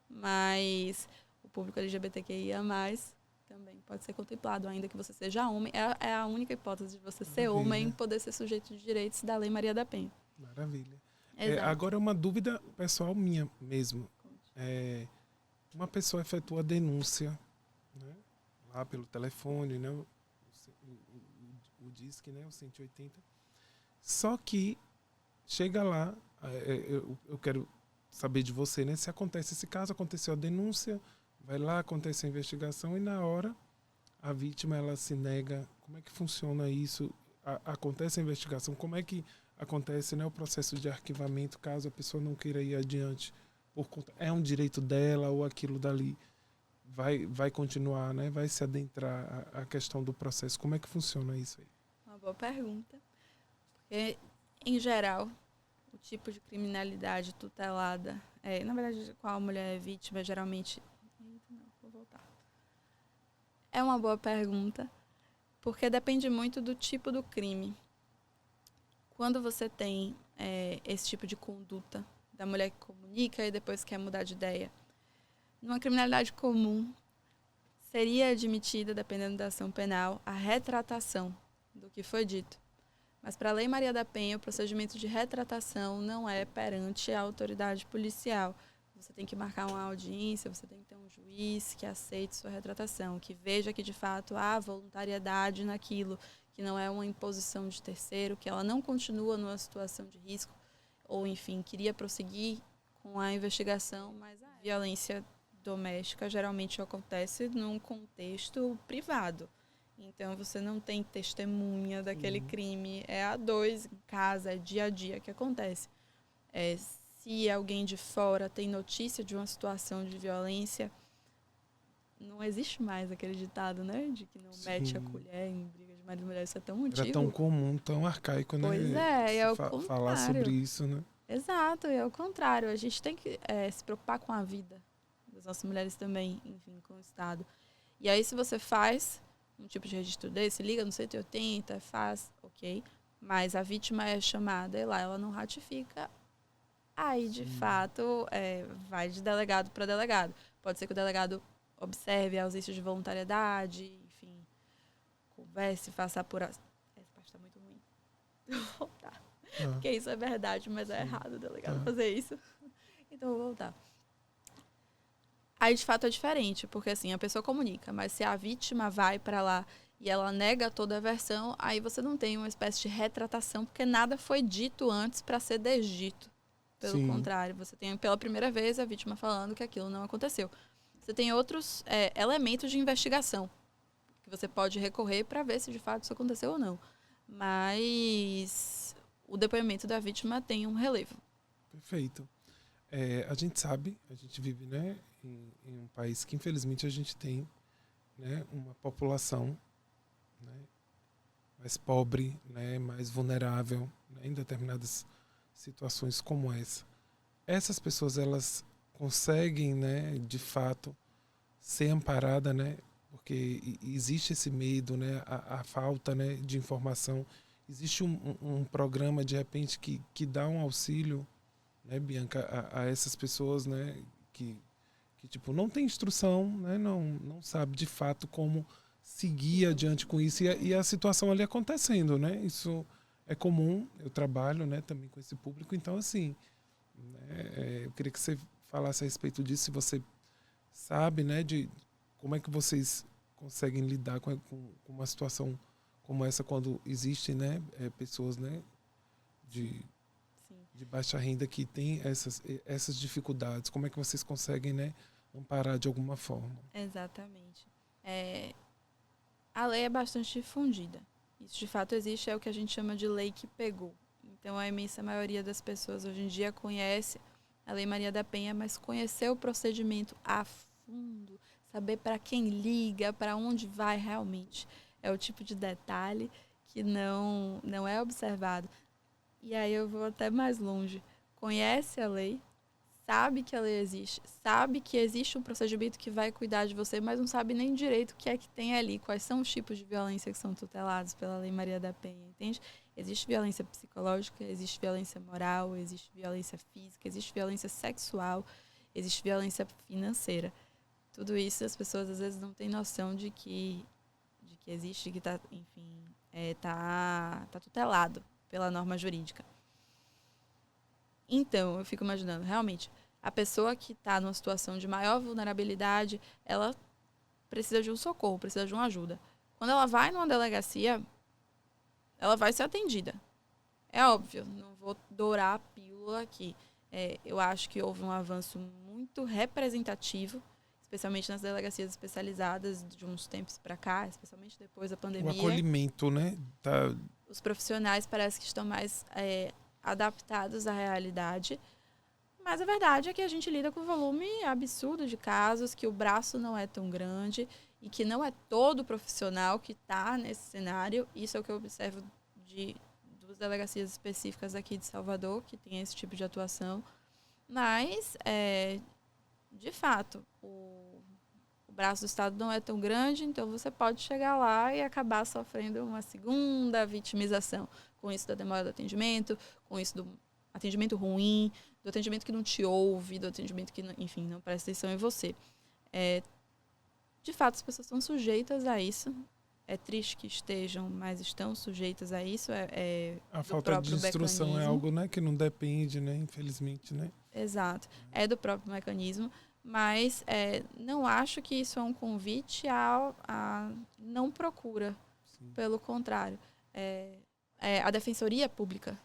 Mas o público LGBTQIA+, também pode ser contemplado, ainda que você seja homem. É a única hipótese de você ser homem e poder ser sujeito de direitos da Lei Maria da Penha. Maravilha. Agora, uma dúvida pessoal minha mesmo. Uma pessoa efetua a denúncia, né, lá pelo telefone, né, o DISC, né, o 180. Só que chega lá, eu quero saber de você, né, se acontece esse caso, aconteceu a denúncia, vai lá, acontece a investigação e na hora a vítima ela se nega. Como é que funciona isso? Acontece a investigação, como é que acontece, né, o processo de arquivamento caso a pessoa não queira ir adiante? Por conta, é um direito dela ou aquilo dali vai continuar, né, vai se adentrar a questão do processo? Como é que funciona isso aí? Uma boa pergunta. Porque, em geral, o tipo de criminalidade tutelada, na verdade, qual a mulher é vítima, geralmente... Não, vou voltar. É uma boa pergunta, porque depende muito do tipo do crime. Quando você tem esse tipo de conduta da mulher que comunica e depois quer mudar de ideia, numa criminalidade comum, seria admitida, dependendo da ação penal, a retratação do que foi dito. Mas para a Lei Maria da Penha, o procedimento de retratação não é perante a autoridade policial. Você tem que marcar uma audiência, você tem que ter um juiz que aceite sua retratação, que veja que, de fato, há voluntariedade naquilo, que não é uma imposição de terceiro, que ela não continua numa situação de risco, ou, enfim, queria prosseguir com a investigação, mas a violência doméstica geralmente acontece num contexto privado. Então, você não tem testemunha daquele crime. É a dois em casa, é dia a dia que acontece. Se alguém de fora tem notícia de uma situação de violência, não existe mais aquele ditado, né? De que não mete a colher em briga de marido e mulher. Isso é tão antigo. Era tão comum, tão arcaico, né? Pois é, é o contrário. Falar sobre isso, né? Exato, é o contrário. A gente tem que se preocupar com a vida das nossas mulheres também, enfim, com o Estado. E aí, se você faz um tipo de registro desse, liga no 180, faz, ok. Mas a vítima é chamada e lá ela não ratifica. Aí, de fato, vai de delegado para delegado. Pode ser que o delegado observe a ausência de voluntariedade, enfim, converse, faça apuração. Essa parte está muito ruim. Vou voltar. Porque isso é verdade, mas é errado o delegado fazer isso. Então, vou voltar. Aí, de fato, é diferente, porque assim, a pessoa comunica, mas se a vítima vai para lá e ela nega toda a versão, aí você não tem uma espécie de retratação, porque nada foi dito antes para ser desdito. Pelo contrário, você tem pela primeira vez a vítima falando que aquilo não aconteceu. Você tem outros elementos de investigação que você pode recorrer para ver se de fato isso aconteceu ou não. Mas o depoimento da vítima tem um relevo. Perfeito. A gente sabe, a gente vive, né, em um país que infelizmente a gente tem, né, uma população, né, mais pobre, né, mais vulnerável, né, em determinadas situações como essa. Essas pessoas, elas conseguem, né, de fato, ser amparadas, né, porque existe esse medo, né, a falta, né, de informação. Existe um programa, de repente, que dá um auxílio, né, Bianca, a essas pessoas, né, que tipo, não tem instrução, né, não sabe de fato como seguir adiante com isso, e a situação ali acontecendo, né, isso é comum. Eu trabalho, né, também com esse público, então assim, né, eu queria que você falasse a respeito disso, se você sabe, né, de como é que vocês conseguem lidar com uma situação como essa, quando existem, né, pessoas, né, de baixa renda que tem essas dificuldades. Como é que vocês conseguem, né, amparar de alguma forma? Exatamente. A lei é bastante difundida. Isso de fato existe, é o que a gente chama de lei que pegou. Então a imensa maioria das pessoas hoje em dia conhece a Lei Maria da Penha, mas conhecer o procedimento a fundo, saber para quem liga, para onde vai realmente, é o tipo de detalhe que não é observado. E aí eu vou até mais longe. Conhece a lei, sabe que a lei existe, sabe que existe um procedimento que vai cuidar de você, mas não sabe nem direito o que é que tem ali, quais são os tipos de violência que são tutelados pela Lei Maria da Penha, entende? Existe violência psicológica, existe violência moral, existe violência física, existe violência sexual, existe violência financeira. Tudo isso as pessoas às vezes não têm noção de que existe, que está, enfim, tá tutelado pela norma jurídica. Então, eu fico imaginando, realmente, a pessoa que está numa situação de maior vulnerabilidade, ela precisa de um socorro, precisa de uma ajuda. Quando ela vai numa delegacia, ela vai ser atendida. É óbvio, não vou dourar a pílula aqui. Eu acho que houve um avanço muito representativo, especialmente nas delegacias especializadas de uns tempos para cá, especialmente depois da pandemia. O acolhimento, né? Os profissionais parece que estão mais adaptados à realidade. Mas a verdade é que a gente lida com um volume absurdo de casos, que o braço não é tão grande e que não é todo profissional que está nesse cenário. Isso é o que eu observo de duas delegacias específicas aqui de Salvador, que tem esse tipo de atuação. Mas, de fato, o braço do Estado não é tão grande, então você pode chegar lá e acabar sofrendo uma segunda vitimização. Com isso da demora do atendimento, com isso do atendimento ruim, do atendimento que não te ouve, do atendimento que, enfim, não presta atenção em você. De fato, as pessoas estão sujeitas a isso. É triste que estejam, mas estão sujeitas a isso. A falta de instrução mecanismo. É algo, né, que não depende, né, infelizmente, né? Exato. É do próprio mecanismo. Mas não acho que isso é um convite a não procura. Sim. Pelo contrário. A Defensoria Pública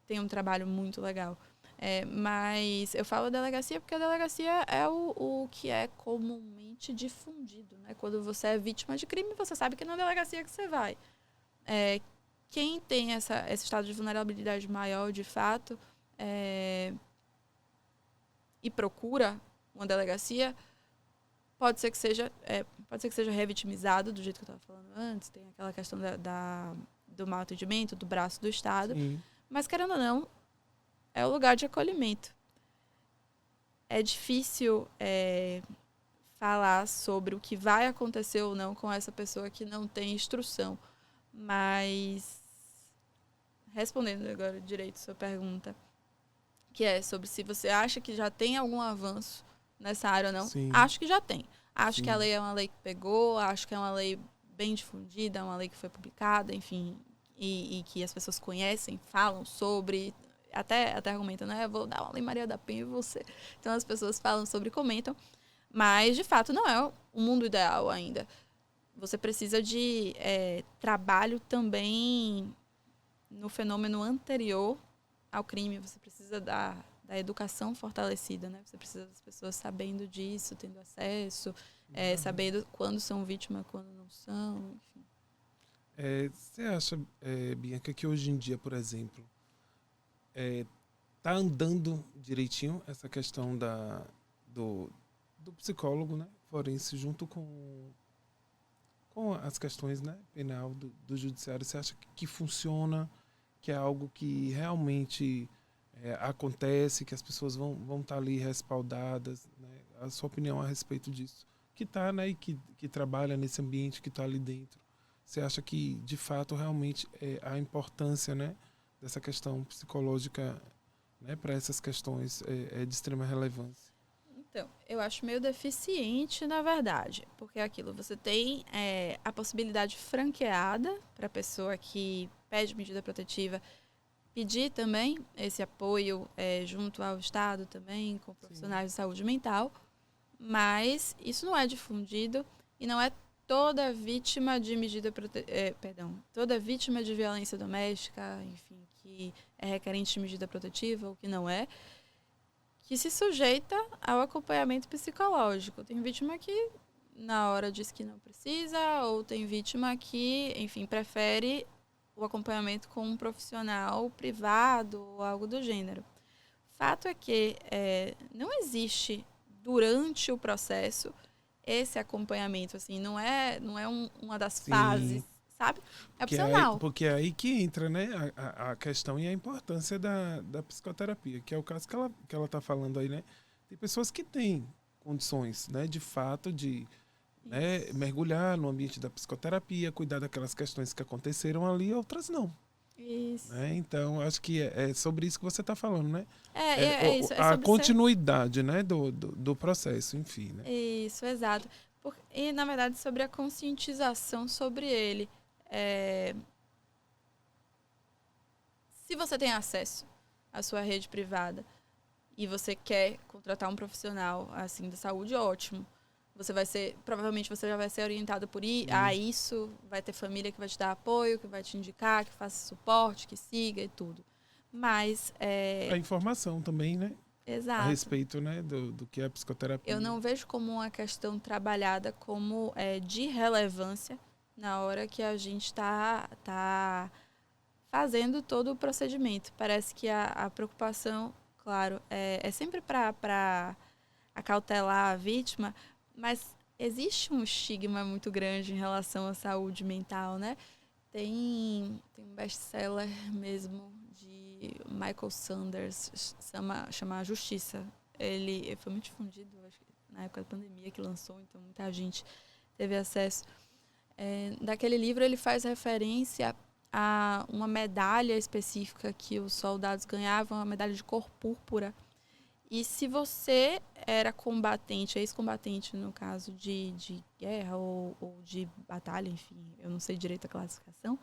tem um trabalho muito legal. Mas eu falo delegacia porque a delegacia é o que é comumente difundido, né? Quando você é vítima de crime, você sabe que na delegacia que você vai. Quem tem esse estado de vulnerabilidade maior, de fato, e procura uma delegacia, pode ser que seja revitimizado, do jeito que eu estava falando antes. Tem aquela questão do mau atendimento, do braço do Estado. Sim. Mas, querendo ou não, é o lugar de acolhimento. É difícil falar sobre o que vai acontecer ou não com essa pessoa que não tem instrução. Mas, respondendo agora direito a sua pergunta, que é sobre se você acha que já tem algum avanço nessa área ou não, Sim. Acho que já tem. Acho Sim. que a lei é uma lei que pegou, acho que é uma lei bem difundida, uma lei que foi publicada, enfim, e que as pessoas conhecem, falam sobre... Até argumentam, né? Eu vou dar uma Lei Maria da Penha e você. Então, as pessoas falam sobre e comentam. Mas, de fato, não é o mundo ideal ainda. Você precisa de trabalho também no fenômeno anterior ao crime. Você precisa da educação fortalecida, né? Você precisa das pessoas sabendo disso, tendo acesso, sabendo quando são vítimas, quando não são, enfim. Você acha, Bianca, que hoje em dia, por exemplo, tá andando direitinho essa questão do psicólogo, né, forense, junto com as questões, né, penal do judiciário? Você acha que funciona, que é algo que realmente acontece, que as pessoas vão estar ali respaldadas, né? A sua opinião a respeito disso? Que está, né, e que trabalha nesse ambiente, que está ali dentro. Você acha que, de fato, realmente a importância, né, dessa questão psicológica, né, para essas questões é de extrema relevância? Então, eu acho meio deficiente, na verdade, porque aquilo, você tem a possibilidade franqueada para a pessoa que pede medida protetiva pedir também esse apoio junto ao Estado também, com profissionais Sim. de saúde mental, mas isso não é difundido e não é toda vítima de toda vítima de violência doméstica, enfim, que é requerente de medida protetiva ou que não é, que se sujeita ao acompanhamento psicológico. Tem vítima que na hora diz que não precisa, ou tem vítima que, enfim, prefere o acompanhamento com um profissional privado ou algo do gênero. Fato é que não existe durante o processo esse acompanhamento, assim, não é uma das Sim. fases, sabe? É opcional. Porque é aí que entra, né, a questão e a importância da psicoterapia, que é o caso que ela está falando aí, né? Tem pessoas que têm condições, né, de fato, de mergulhar no ambiente da psicoterapia, cuidar daquelas questões que aconteceram ali, outras não. Isso. Né? Então, acho que é sobre isso que você está falando, né? Isso. A continuidade né, do processo, enfim. Né? Isso, exato. E, na verdade, sobre a conscientização sobre ele. Se você tem acesso à sua rede privada e você quer contratar um profissional assim da saúde, ótimo. Provavelmente você já vai ser orientado por isso, vai ter família que vai te dar apoio, que vai te indicar, que faça suporte, que siga e tudo. Mas a informação também, né? Exato. A respeito, né, do que é a psicoterapia. Eu não vejo como uma questão trabalhada como de relevância na hora que a gente tá fazendo todo o procedimento. Parece que a preocupação, claro, é sempre para acautelar a vítima, mas existe um estigma muito grande em relação à saúde mental, né? Tem um best-seller mesmo de Michael Sanders, chama A Justiça. Ele foi muito difundido, acho que na época da pandemia que lançou, então muita gente teve acesso. Daquele livro ele faz referência a uma medalha específica que os soldados ganhavam, uma medalha de cor púrpura. E se você era combatente, ex-combatente no caso de guerra ou de batalha, enfim, eu não sei direito a classificação,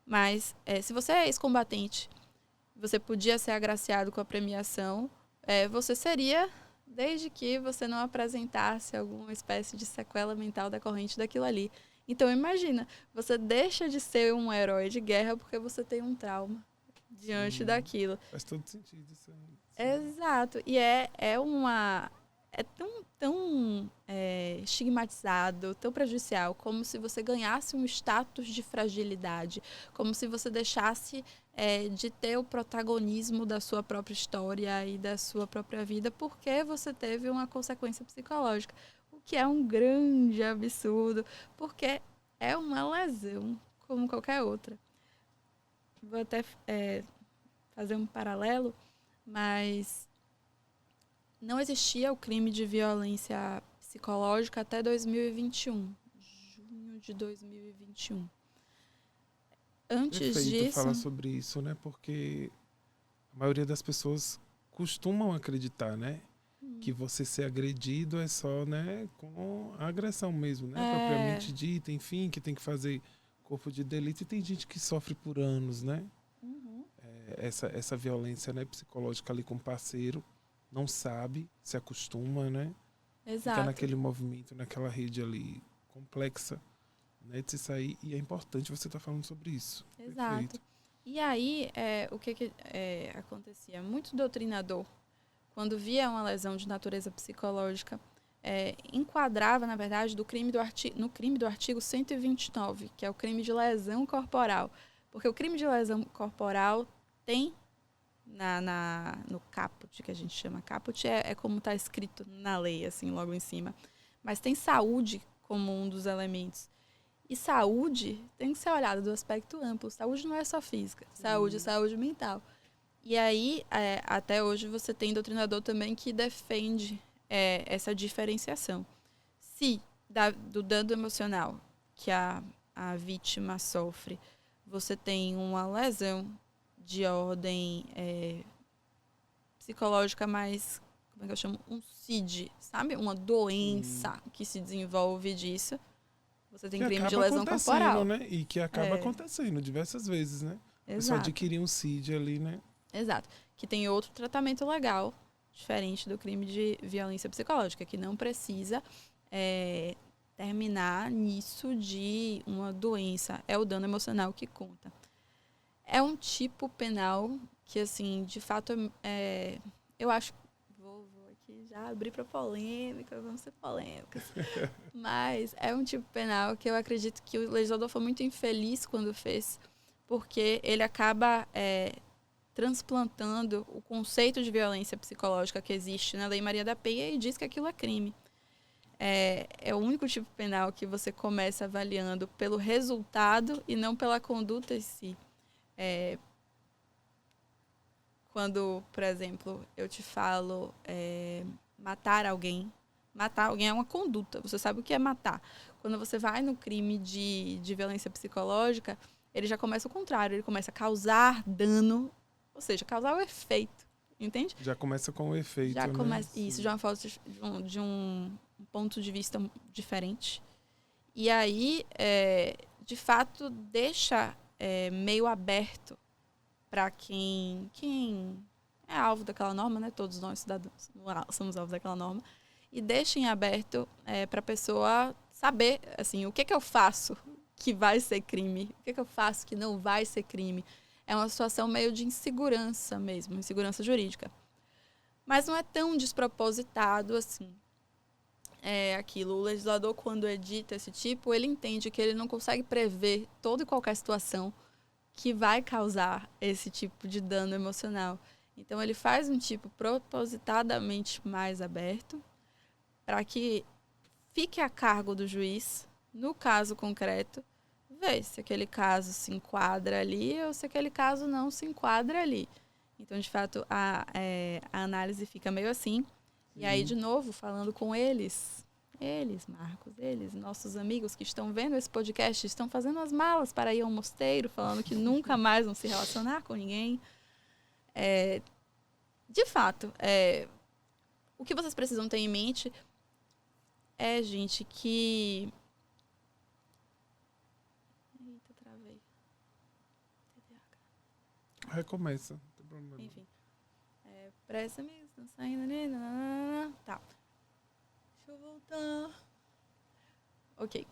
mas se você é ex-combatente, você podia ser agraciado com a premiação, você seria, desde que você não apresentasse alguma espécie de sequela mental decorrente daquilo ali. Então, imagina, você deixa de ser um herói de guerra porque você tem um trauma diante daquilo. Faz todo sentido isso aí. Exato. E é tão estigmatizado, tão prejudicial, como se você ganhasse um status de fragilidade, como se você deixasse de ter o protagonismo da sua própria história e da sua própria vida, porque você teve uma consequência psicológica, o que é um grande absurdo, porque é uma lesão, como qualquer outra. Vou até fazer um paralelo, mas não existia o crime de violência psicológica até 2021, junho de 2021. Antes Perfeito disso... falar sobre isso, né? Porque a maioria das pessoas costumam acreditar, né? Que você ser agredido é só, né, com a agressão mesmo, né? Propriamente dita, enfim, que tem que fazer corpo de delito. E tem gente que sofre por anos, né? Essa violência, né, psicológica ali com o parceiro, não sabe, se acostuma, né? Exato. Fica naquele movimento, naquela rede ali complexa, né, de se sair. E é importante você estar falando sobre isso. Exato. Perfeito. E aí, o que acontecia? Muito doutrinador, quando via uma lesão de natureza psicológica, enquadrava, na verdade, no crime do artigo 129, que é o crime de lesão corporal. Porque o crime de lesão corporal tem no caput, que a gente chama caput, é como está escrito na lei, assim, logo em cima. Mas tem saúde como um dos elementos. E saúde tem que ser olhada do aspecto amplo. Saúde não é só física. Saúde é saúde mental. E aí, até hoje, você tem doutrinador também que defende essa diferenciação. Se do dano emocional que a vítima sofre, você tem uma lesão de ordem psicológica mais, como é que eu chamo? Um CID, sabe? Uma doença que se desenvolve disso. Você tem crime de lesão corporal. Né? E que acaba acontecendo diversas vezes, né? A pessoa adquirir um CID ali, né? Exato. Que tem outro tratamento legal, diferente do crime de violência psicológica, que não precisa terminar nisso de uma doença. É o dano emocional que conta. É um tipo penal que, assim, de fato, eu acho... Vou aqui já abrir para polêmica, vamos ser polêmicas. Mas é um tipo penal que eu acredito que o legislador foi muito infeliz quando fez, porque ele acaba transplantando o conceito de violência psicológica que existe na Lei Maria da Penha e diz que aquilo é crime. É o único tipo penal que você começa avaliando pelo resultado e não pela conduta em si. Quando, por exemplo, eu te falo matar alguém é uma conduta, você sabe o que é matar. Quando você vai no crime de violência psicológica, ele já começa o contrário, ele começa a causar dano, ou seja, causar o efeito, entende? Já começa com o efeito, já começa, né? Isso, de uma forma de um ponto de vista diferente. E aí, de fato, deixa meio aberto para quem é alvo daquela norma, né? Todos nós, cidadãos, somos alvos daquela norma. E deixa em aberto para a pessoa saber, assim, o que eu faço que vai ser crime, o que eu faço que não vai ser crime. É uma situação meio de insegurança mesmo, insegurança jurídica. Mas não é tão despropositado assim. Aquilo, o legislador, quando edita esse tipo, ele entende que ele não consegue prever toda e qualquer situação que vai causar esse tipo de dano emocional. Então, ele faz um tipo propositadamente mais aberto para que fique a cargo do juiz, no caso concreto, ver se aquele caso se enquadra ali ou se aquele caso não se enquadra ali. Então, de fato, a análise fica meio assim. E aí, de novo, falando com eles, Marcos, nossos amigos que estão vendo esse podcast, estão fazendo as malas para ir ao mosteiro, falando que nunca mais vão se relacionar com ninguém. De fato, O que vocês precisam ter em mente é, gente, que... Eita, travei. Recomeça, não tem problema. Enfim. Presta amigos, estão saindo ali. Tá. Deixa eu voltar. Ok.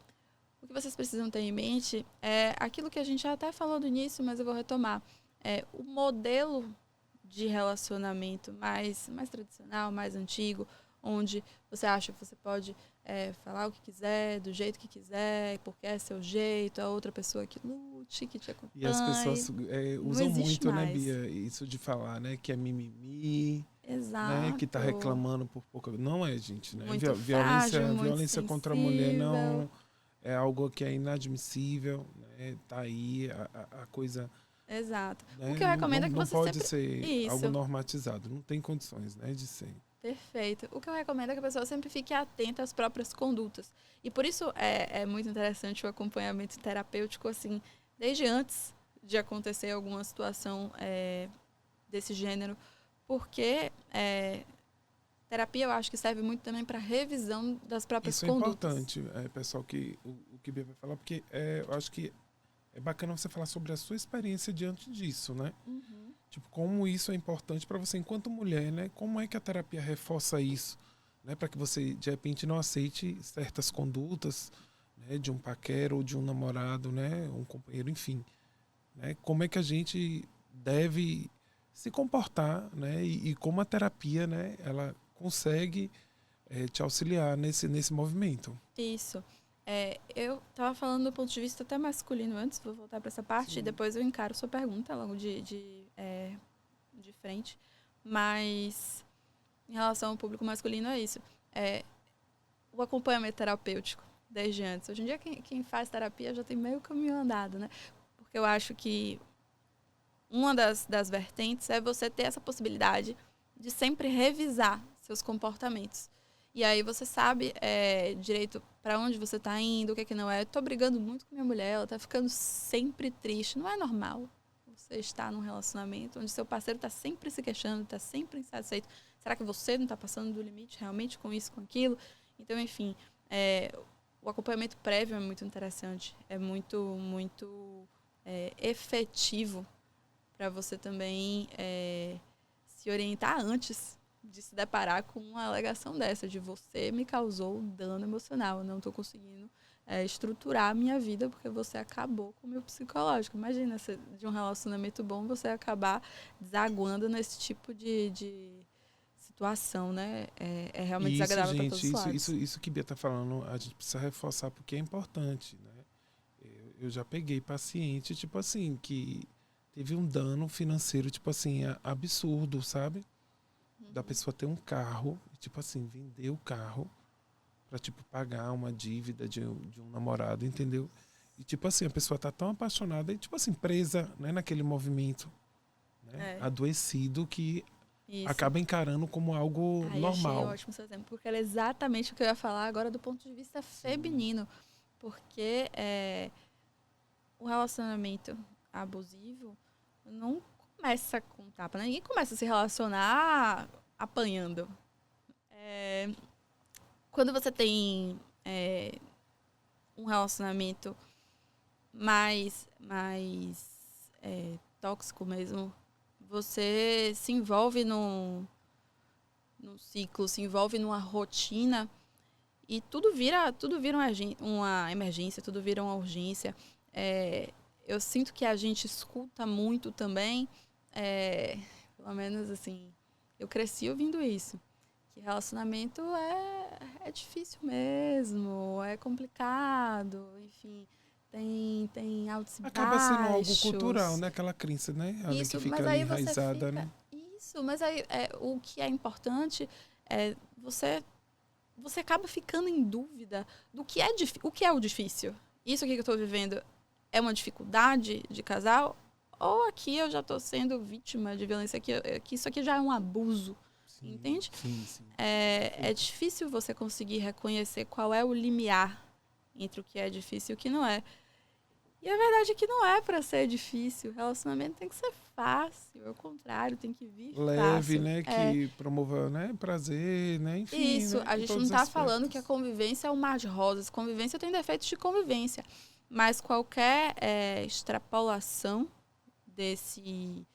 O que vocês precisam ter em mente é aquilo que a gente já até falou no início, mas eu vou retomar. O modelo de relacionamento mais tradicional, mais antigo, onde você acha que você pode falar o que quiser, do jeito que quiser, porque é seu jeito, a outra pessoa que lute, que te acompanhe. E as pessoas usam muito, mais. né, Bia, isso de falar, né, que é mimimi, Exato. né, que tá reclamando por pouca... Não é, gente, né? Muito frágil, muito violência contra a mulher não é algo que é inadmissível, né? Tá aí a coisa... Exato. Né? O que eu recomendo é que não você pode sempre... ser algo normatizado, não tem condições, né, de ser. Perfeito. O que eu recomendo é que a pessoa sempre fique atenta às próprias condutas. E por isso é muito interessante o acompanhamento terapêutico, assim, desde antes de acontecer alguma situação desse gênero, porque terapia eu acho que serve muito também para revisão das próprias condutas. Isso é importante, pessoal, o que Bia vai falar, porque eu acho que é bacana você falar sobre a sua experiência diante disso, né? Uhum. Tipo, como isso é importante para você enquanto mulher, né? Como é que a terapia reforça isso, né? Para que você, de repente, não aceite certas condutas, né? De um paquera ou de um namorado, né? Um companheiro, enfim. Né? Como é que a gente deve se comportar, né? E como a terapia, né? Ela consegue te auxiliar nesse movimento. Isso. Eu estava falando do ponto de vista até masculino antes, vou voltar para essa parte. Sim. E depois eu encaro sua pergunta logo de frente. Mas, em relação ao público masculino, é isso. O acompanhamento terapêutico, desde antes. Hoje em dia, quem faz terapia já tem meio caminho andado, né? Porque eu acho que uma das vertentes é você ter essa possibilidade de sempre revisar seus comportamentos. E aí você sabe direito para onde você está indo, o que não é. Eu tô brigando muito com minha mulher, ela tá ficando sempre triste. Não é normal você estar num relacionamento onde seu parceiro está sempre se queixando, está sempre insatisfeito. Será que você não está passando do limite realmente com isso, com aquilo? Então, enfim, o acompanhamento prévio é muito interessante. É muito, muito efetivo para você também se orientar antes de se deparar com uma alegação dessa, de você me causou dano emocional, eu não estou conseguindo estruturar a minha vida porque você acabou com o meu psicológico. Imagina, de um relacionamento bom, você acabar desaguando nesse tipo de situação, né? É realmente desagradável para todos os lados. Isso que Bia está falando, a gente precisa reforçar porque é importante, né? Eu já peguei paciente, tipo assim, que teve um dano financeiro, tipo assim, absurdo, sabe? Da pessoa ter um carro, tipo assim, vender o carro pra, tipo, pagar uma dívida de um namorado, entendeu? E, tipo assim, a pessoa tá tão apaixonada e, tipo assim, presa, né, naquele movimento, né? Adoecido que acaba encarando como algo normal. Achei ótimo seu exemplo, porque era exatamente o que eu ia falar agora do ponto de vista feminino. Porque o relacionamento abusivo não começa com tapa, né? Ninguém começa a se relacionar apanhando. Quando você tem um relacionamento mais tóxico mesmo, você se envolve num ciclo, se envolve numa rotina e tudo vira uma emergência, tudo vira uma urgência. Eu sinto que a gente escuta muito também, pelo menos assim, eu cresci ouvindo isso, que relacionamento é difícil mesmo, é complicado, enfim, tem altos e Acaba sendo algo baixos. cultural, né? Aquela crença, né? Isso, que fica mas ali aí enraizada, você fica... né? Isso, mas aí o que é importante é você acaba ficando em dúvida do que o que é o difícil. Isso aqui que eu estou vivendo é uma dificuldade de casal? Ou aqui eu já estou sendo vítima de violência, que isso aqui já é um abuso, Sim, entende? Sim. É difícil você conseguir reconhecer qual é o limiar entre o que é difícil e o que não é. E a verdade é que não é para ser difícil. Relacionamento tem que ser fácil. Ao contrário, tem que vir Leve, fácil. né? Que promova, né? Prazer, né? Enfim, Isso. né? A Em gente não todos os está falando que a aspectos. convivência é um mar de rosas. Convivência tem defeitos de convivência. Mas qualquer extrapolação desse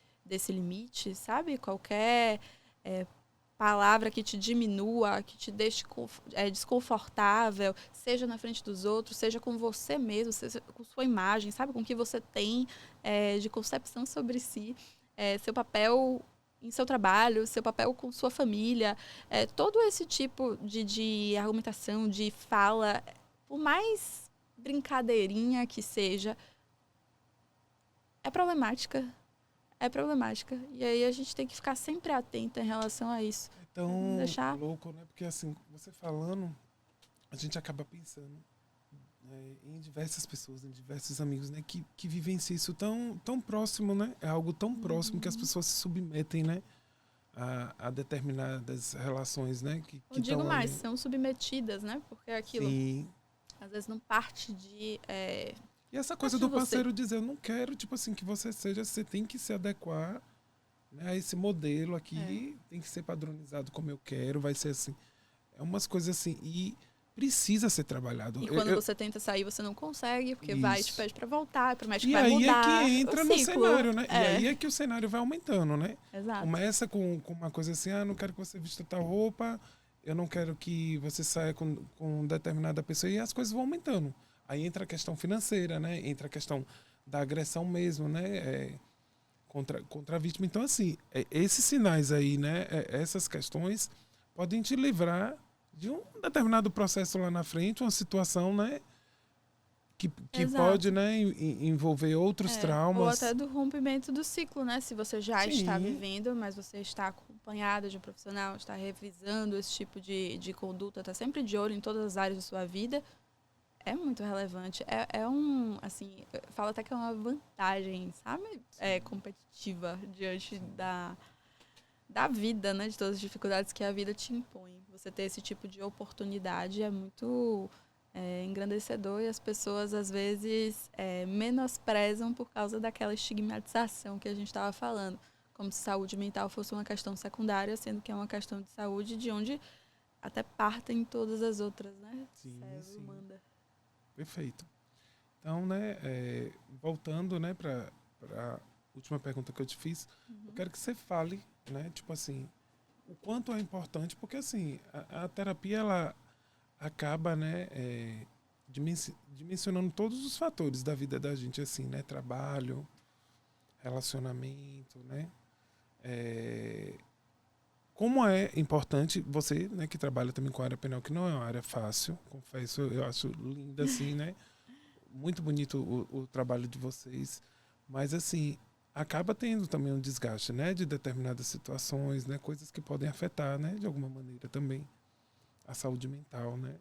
limite, sabe? Qualquer palavra que te diminua, que te deixe desconfortável, seja na frente dos outros, seja com você mesmo, seja com sua imagem, sabe? Com o que você tem de concepção sobre si, seu papel em seu trabalho, seu papel com sua família, todo esse tipo de argumentação, de fala, por mais brincadeirinha que seja, é problemática. É problemática. E aí a gente tem que ficar sempre atenta em relação a isso. É tão Deixar... louco, né? Porque assim, você falando, a gente acaba pensando, né, em diversas pessoas, em diversos amigos, né? Que vivenciam isso tão próximo, né? É algo tão próximo que as pessoas se submetem, né? A determinadas relações, né? Que Eu digo estão mais, ali. são submetidas, né? Porque é aquilo, Sim. às vezes não parte E essa parte coisa de do você. parceiro dizer, eu não quero, tipo assim, que você seja, você tem que se adequar, né, a esse modelo aqui, tem que ser padronizado como eu quero, vai ser assim. É umas coisas assim, e precisa ser trabalhado. E quando você tenta sair, você não consegue, porque vai e te Isso. pede pra voltar, promete que E vai aí é que mudar. entra O no ciclo. cenário, né? E aí é que o cenário vai aumentando, né? Exato. Começa com uma coisa assim, não quero que você vista tal roupa, eu não quero que você saia com determinada pessoa, e as coisas vão aumentando. Aí entra a questão financeira, né? Entra a questão da agressão mesmo, né? Contra a vítima. Então, assim, esses sinais aí, né? Essas questões podem te livrar de um determinado processo lá na frente, uma situação, né? Que pode, né, envolver outros Ou traumas. até do rompimento do ciclo, né? Se você já está vivendo, mas você está acompanhada de um profissional, está revisando esse tipo de conduta, está sempre de olho em todas as áreas da sua vida, é muito relevante. Assim, eu falo até que é uma vantagem, sabe? Competitiva diante da vida, né? De todas as dificuldades que a vida te impõe. Você ter esse tipo de oportunidade é muito engrandecedor, e as pessoas, às vezes, menosprezam por causa daquela estigmatização que a gente estava falando. Como se saúde mental fosse uma questão secundária, sendo que é uma questão de saúde de onde até partem todas as outras, né? Sim. Manda. Perfeito. Então, né, voltando, né, para a última pergunta que eu te fiz, eu quero que você fale, né, tipo assim, o quanto é importante, porque assim, a terapia, ela acaba, né, dimensionando todos os fatores da vida da gente, assim, né, trabalho, relacionamento, né, como é importante você, né, que trabalha também com a área penal, que não é uma área fácil, confesso, eu acho linda, assim, né, muito bonito o trabalho de vocês, mas assim, acaba tendo também um desgaste, né, de determinadas situações, né, coisas que podem afetar, né, de alguma maneira também a saúde mental, né,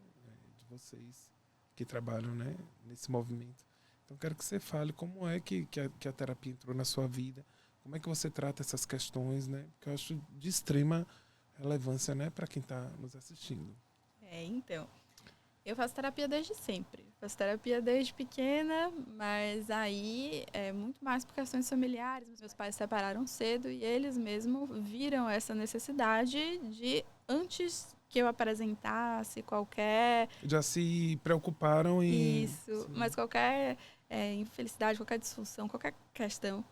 de vocês que trabalham, né, nesse movimento. Então quero que você fale como é que a terapia entrou na sua vida, como é que você trata essas questões, né, que eu acho de extrema relevância, né, para quem está nos assistindo. Então, eu faço terapia desde sempre. Faço terapia desde pequena, mas aí é muito mais por questões familiares. Meus pais se separaram cedo e eles mesmos viram essa necessidade de, antes que eu apresentasse qualquer... Já se preocuparam em... Isso, mas qualquer infelicidade, qualquer disfunção, qualquer questão,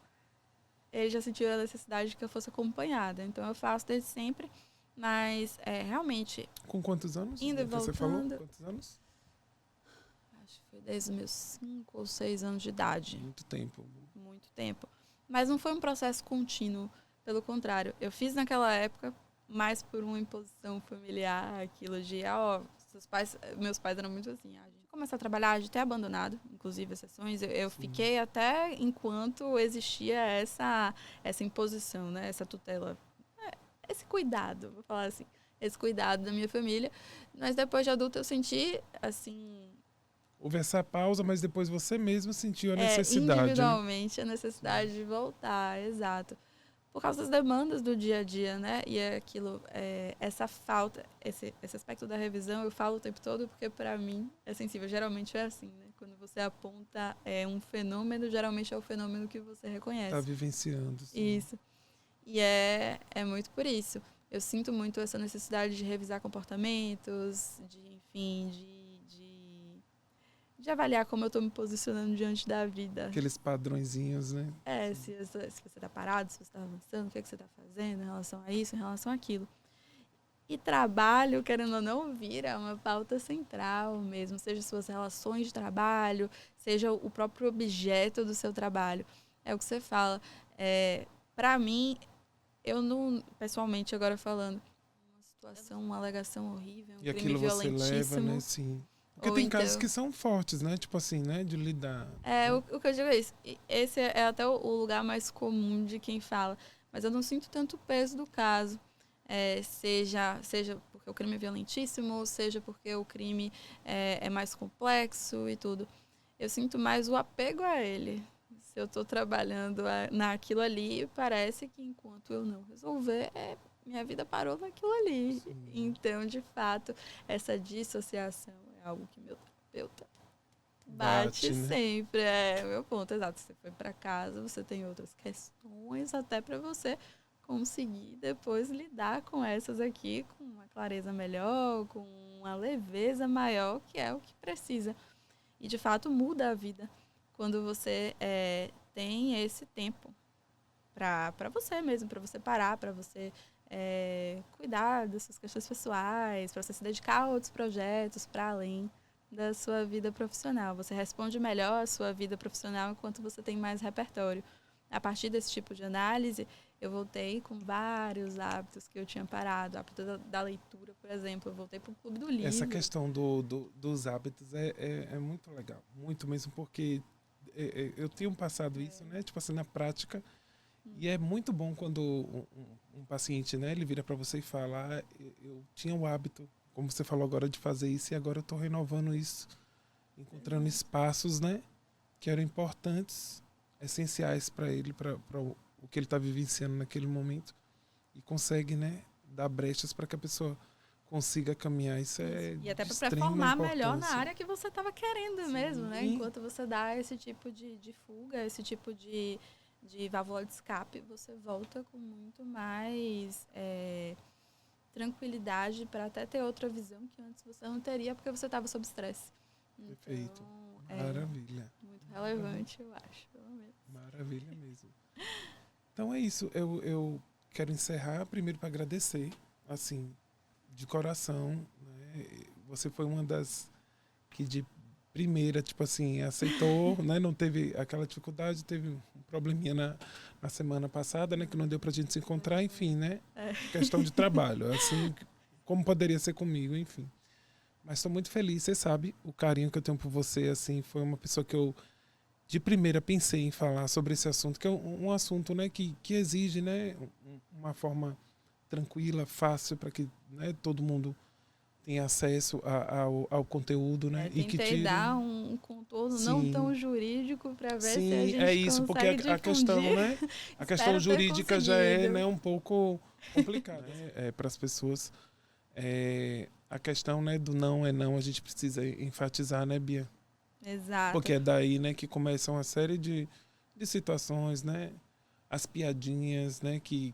eles já sentiram a necessidade de que eu fosse acompanhada. Então eu faço desde sempre, mas realmente... Com quantos anos? Indo e voltando... Você falou? Quantos anos? Acho que foi desde os meus 5 ou 6 anos de idade. Muito tempo. Muito tempo. Mas não foi um processo contínuo. Pelo contrário, eu fiz naquela época mais por uma imposição familiar, aquilo de, meus pais eram muito assim, a gente começou a trabalhar, a gente ter abandonado, inclusive as sessões, eu fiquei até enquanto existia essa imposição, né, essa tutela, esse cuidado, vou falar assim, esse cuidado da minha família, mas depois de adulta eu senti, assim... Houve essa pausa, mas depois você mesmo sentiu a necessidade. Individualmente, a necessidade de voltar, exato. por causa das demandas do dia a dia, né? E é aquilo, essa falta, esse aspecto da revisão, eu falo o tempo todo porque, para mim, é sensível. Geralmente é assim, né? Quando você aponta um fenômeno, geralmente é o fenômeno que você reconhece. Tá vivenciando. Sim. Isso. E é muito por isso. Eu sinto muito essa necessidade de revisar comportamentos, enfim, de avaliar como eu estou me posicionando diante da vida. Aqueles padrõezinhos, né? Se você está parado, se você está avançando, o que você está fazendo em relação a isso, em relação àquilo. E trabalho, querendo ou não, vira uma pauta central mesmo, seja suas relações de trabalho, seja o próprio objeto do seu trabalho. É o que você fala. Para mim, eu não, pessoalmente, agora falando, uma situação, uma alegação horrível, um e crime violentíssimo. Você leva, né? Sim. Porque tem casos que são fortes, né? Tipo assim, né? De lidar. Né? O que eu digo é isso. Esse é até o lugar mais comum de quem fala. Mas eu não sinto tanto peso do caso. Seja porque o crime é violentíssimo, seja porque o crime é mais complexo e tudo. Eu sinto mais o apego a ele. Se eu estou trabalhando naquilo ali, parece que enquanto eu não resolver, minha vida parou naquilo ali. Sim. Então, de fato, essa dissociação é algo que meu terapeuta bate né? Sempre. É o meu ponto, exato. Você foi para casa, você tem outras questões até para você conseguir depois lidar com essas aqui com uma clareza melhor, com uma leveza maior, que é o que precisa. E, de fato, muda a vida quando você tem esse tempo para você mesmo, para você parar, para você cuidar das suas questões pessoais, para você se dedicar a outros projetos para além da sua vida profissional. Você responde melhor a sua vida profissional enquanto você tem mais repertório. A partir desse tipo de análise, eu voltei com vários hábitos que eu tinha parado. O hábito da leitura, por exemplo. Eu voltei para o clube do livro. Essa questão dos hábitos é muito legal. Muito mesmo, porque eu tenho passado isso, né? Tipo assim, na prática. E é muito bom quando um paciente, né? Ele vira para você e fala, eu tinha o hábito, como você falou agora, de fazer isso. E agora eu estou renovando isso. Encontrando espaços, né? Que eram importantes, essenciais para ele, para o que ele está vivenciando naquele momento, e consegue, né, dar brechas para que a pessoa consiga caminhar. Isso é e até para performar melhor na área que você estava querendo. Sim. Mesmo, né? Enquanto você dá esse tipo de fuga, esse tipo de válvula de escape, você volta com muito mais tranquilidade para até ter outra visão que antes você não teria porque você estava sob estresse. Perfeito. Então, maravilha. Muito relevante, eu acho, pelo menos. Maravilha mesmo. Então é isso. Eu quero encerrar primeiro para agradecer, assim, de coração. Né? Você foi uma das que de primeira, tipo assim, aceitou, né? Não teve aquela dificuldade, teve um probleminha na semana passada, né? Que não deu pra gente se encontrar, enfim, né? Questão de trabalho, assim, como poderia ser comigo, enfim. Mas estou muito feliz, você sabe, o carinho que eu tenho por você, assim, foi uma pessoa que eu, de primeira, pensei em falar sobre esse assunto, que é um assunto, né, que exige, né, uma forma tranquila, fácil, para que, né, todo mundo tenha acesso ao conteúdo, né? E que tire... dar um contorno Sim. não tão jurídico para ver Sim, se a gente é isso, porque a questão, né, a questão jurídica já é, né, um pouco complicada, né, para as pessoas. A questão, né, do não é não, a gente precisa enfatizar, né, Bia? Exato. Porque é daí, né, que começam uma série de situações, né? As piadinhas, né, que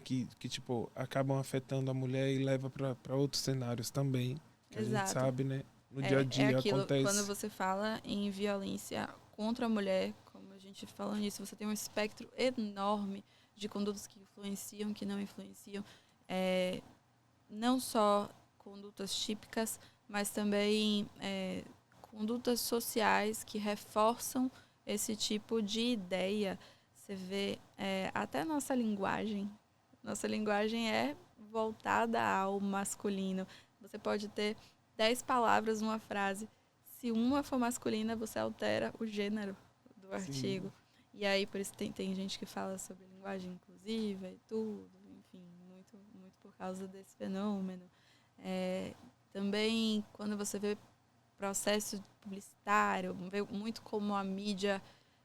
tipo, acabam afetando a mulher e leva para outros cenários também. Que Exato. A gente sabe, né? No dia a dia aquilo, acontece. Quando você fala em violência contra a mulher, como a gente falou nisso, você tem um espectro enorme de condutas que influenciam, que não influenciam. Não só condutas típicas, mas também condutas sociais que reforçam esse tipo de ideia. Você vê até nossa linguagem. Nossa linguagem é voltada ao masculino. Você pode ter 10 palavras numa frase. Se uma for masculina, você altera o gênero do artigo. Sim. E aí, por isso, tem gente que fala sobre linguagem inclusiva e tudo. Enfim, muito por causa desse fenômeno. Também, quando você vê processo publicitário, vê muito como a mídia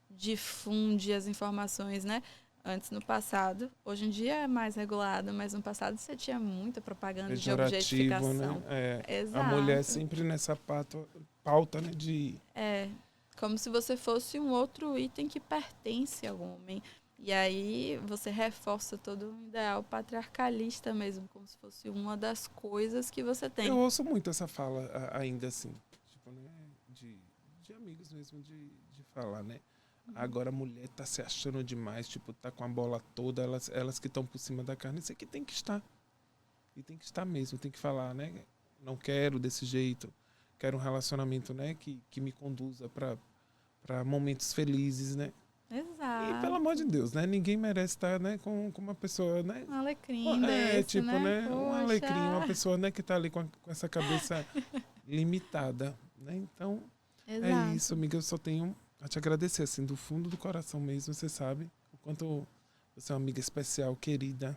difunde as informações, né? Antes, no passado, hoje em dia é mais regulado, mas no passado você tinha muita propaganda de Pejorativo, objetificação. né? A mulher Exato. sempre nessa pauta, né? É, como se você fosse um outro item que pertence ao homem. E aí você reforça todo um ideal patriarcalista mesmo, como se fosse uma das coisas que você tem. Eu ouço muito essa fala ainda assim, tipo, né? De amigos mesmo, de falar, né? Agora a mulher tá se achando demais, tipo, tá com a bola toda, elas que estão por cima da carne, isso aqui tem que estar. E tem que estar mesmo, tem que falar, né? Não quero desse jeito, quero um relacionamento, né? Que me conduza para momentos felizes, né? Exato. E pelo amor de Deus, né? Ninguém merece estar, né, com uma pessoa, né? Um alecrim desse, tipo, né? Um Poxa. alecrim, uma pessoa, né, que tá ali com essa cabeça limitada, né? Então, Exato. é isso, amiga, eu só tenho a te agradecer, assim, do fundo do coração mesmo, você sabe o quanto você é uma amiga especial, querida,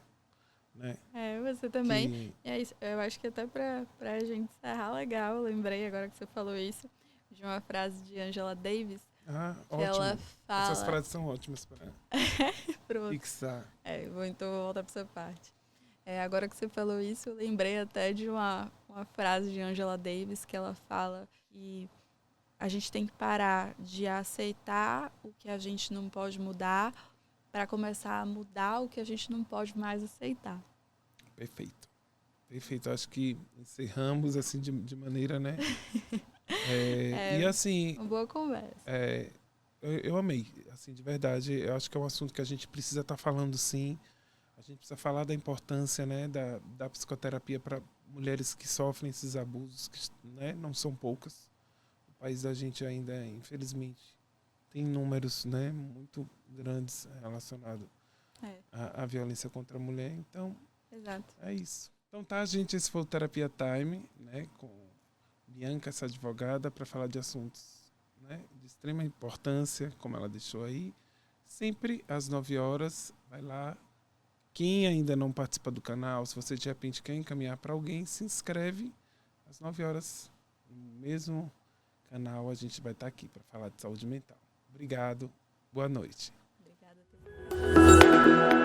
né? Você também. E é isso, eu acho que até pra gente encerrar legal, eu lembrei agora que você falou isso, de uma frase de Angela Davis, que ótimo. ela fala... Essas frases são ótimas para fixar. Então vou voltar para essa parte. Agora que você falou isso, eu lembrei até de uma frase de Angela Davis que ela fala que a gente tem que parar de aceitar o que a gente não pode mudar para começar a mudar o que a gente não pode mais aceitar. Perfeito. Perfeito. Acho que encerramos assim de maneira, né? E assim... Uma boa conversa. Eu amei, assim, de verdade. Eu acho que é um assunto que a gente precisa estar falando, sim. A gente precisa falar da importância, né, da psicoterapia para mulheres que sofrem esses abusos, que, né, não são poucas. O país da gente ainda, infelizmente, tem números, né, muito grandes relacionados à violência contra a mulher. Então, exato. É isso. Então tá, gente, esse foi o Terapia Time, né, com Bianca, essa advogada, para falar de assuntos, né, de extrema importância, como ela deixou aí. Sempre às 9 horas, vai lá. Quem ainda não participa do canal, se você de repente quer encaminhar para alguém, se inscreve às 9 horas no mesmo canal. A gente vai estar aqui para falar de saúde mental. Obrigado. Boa noite. Obrigada.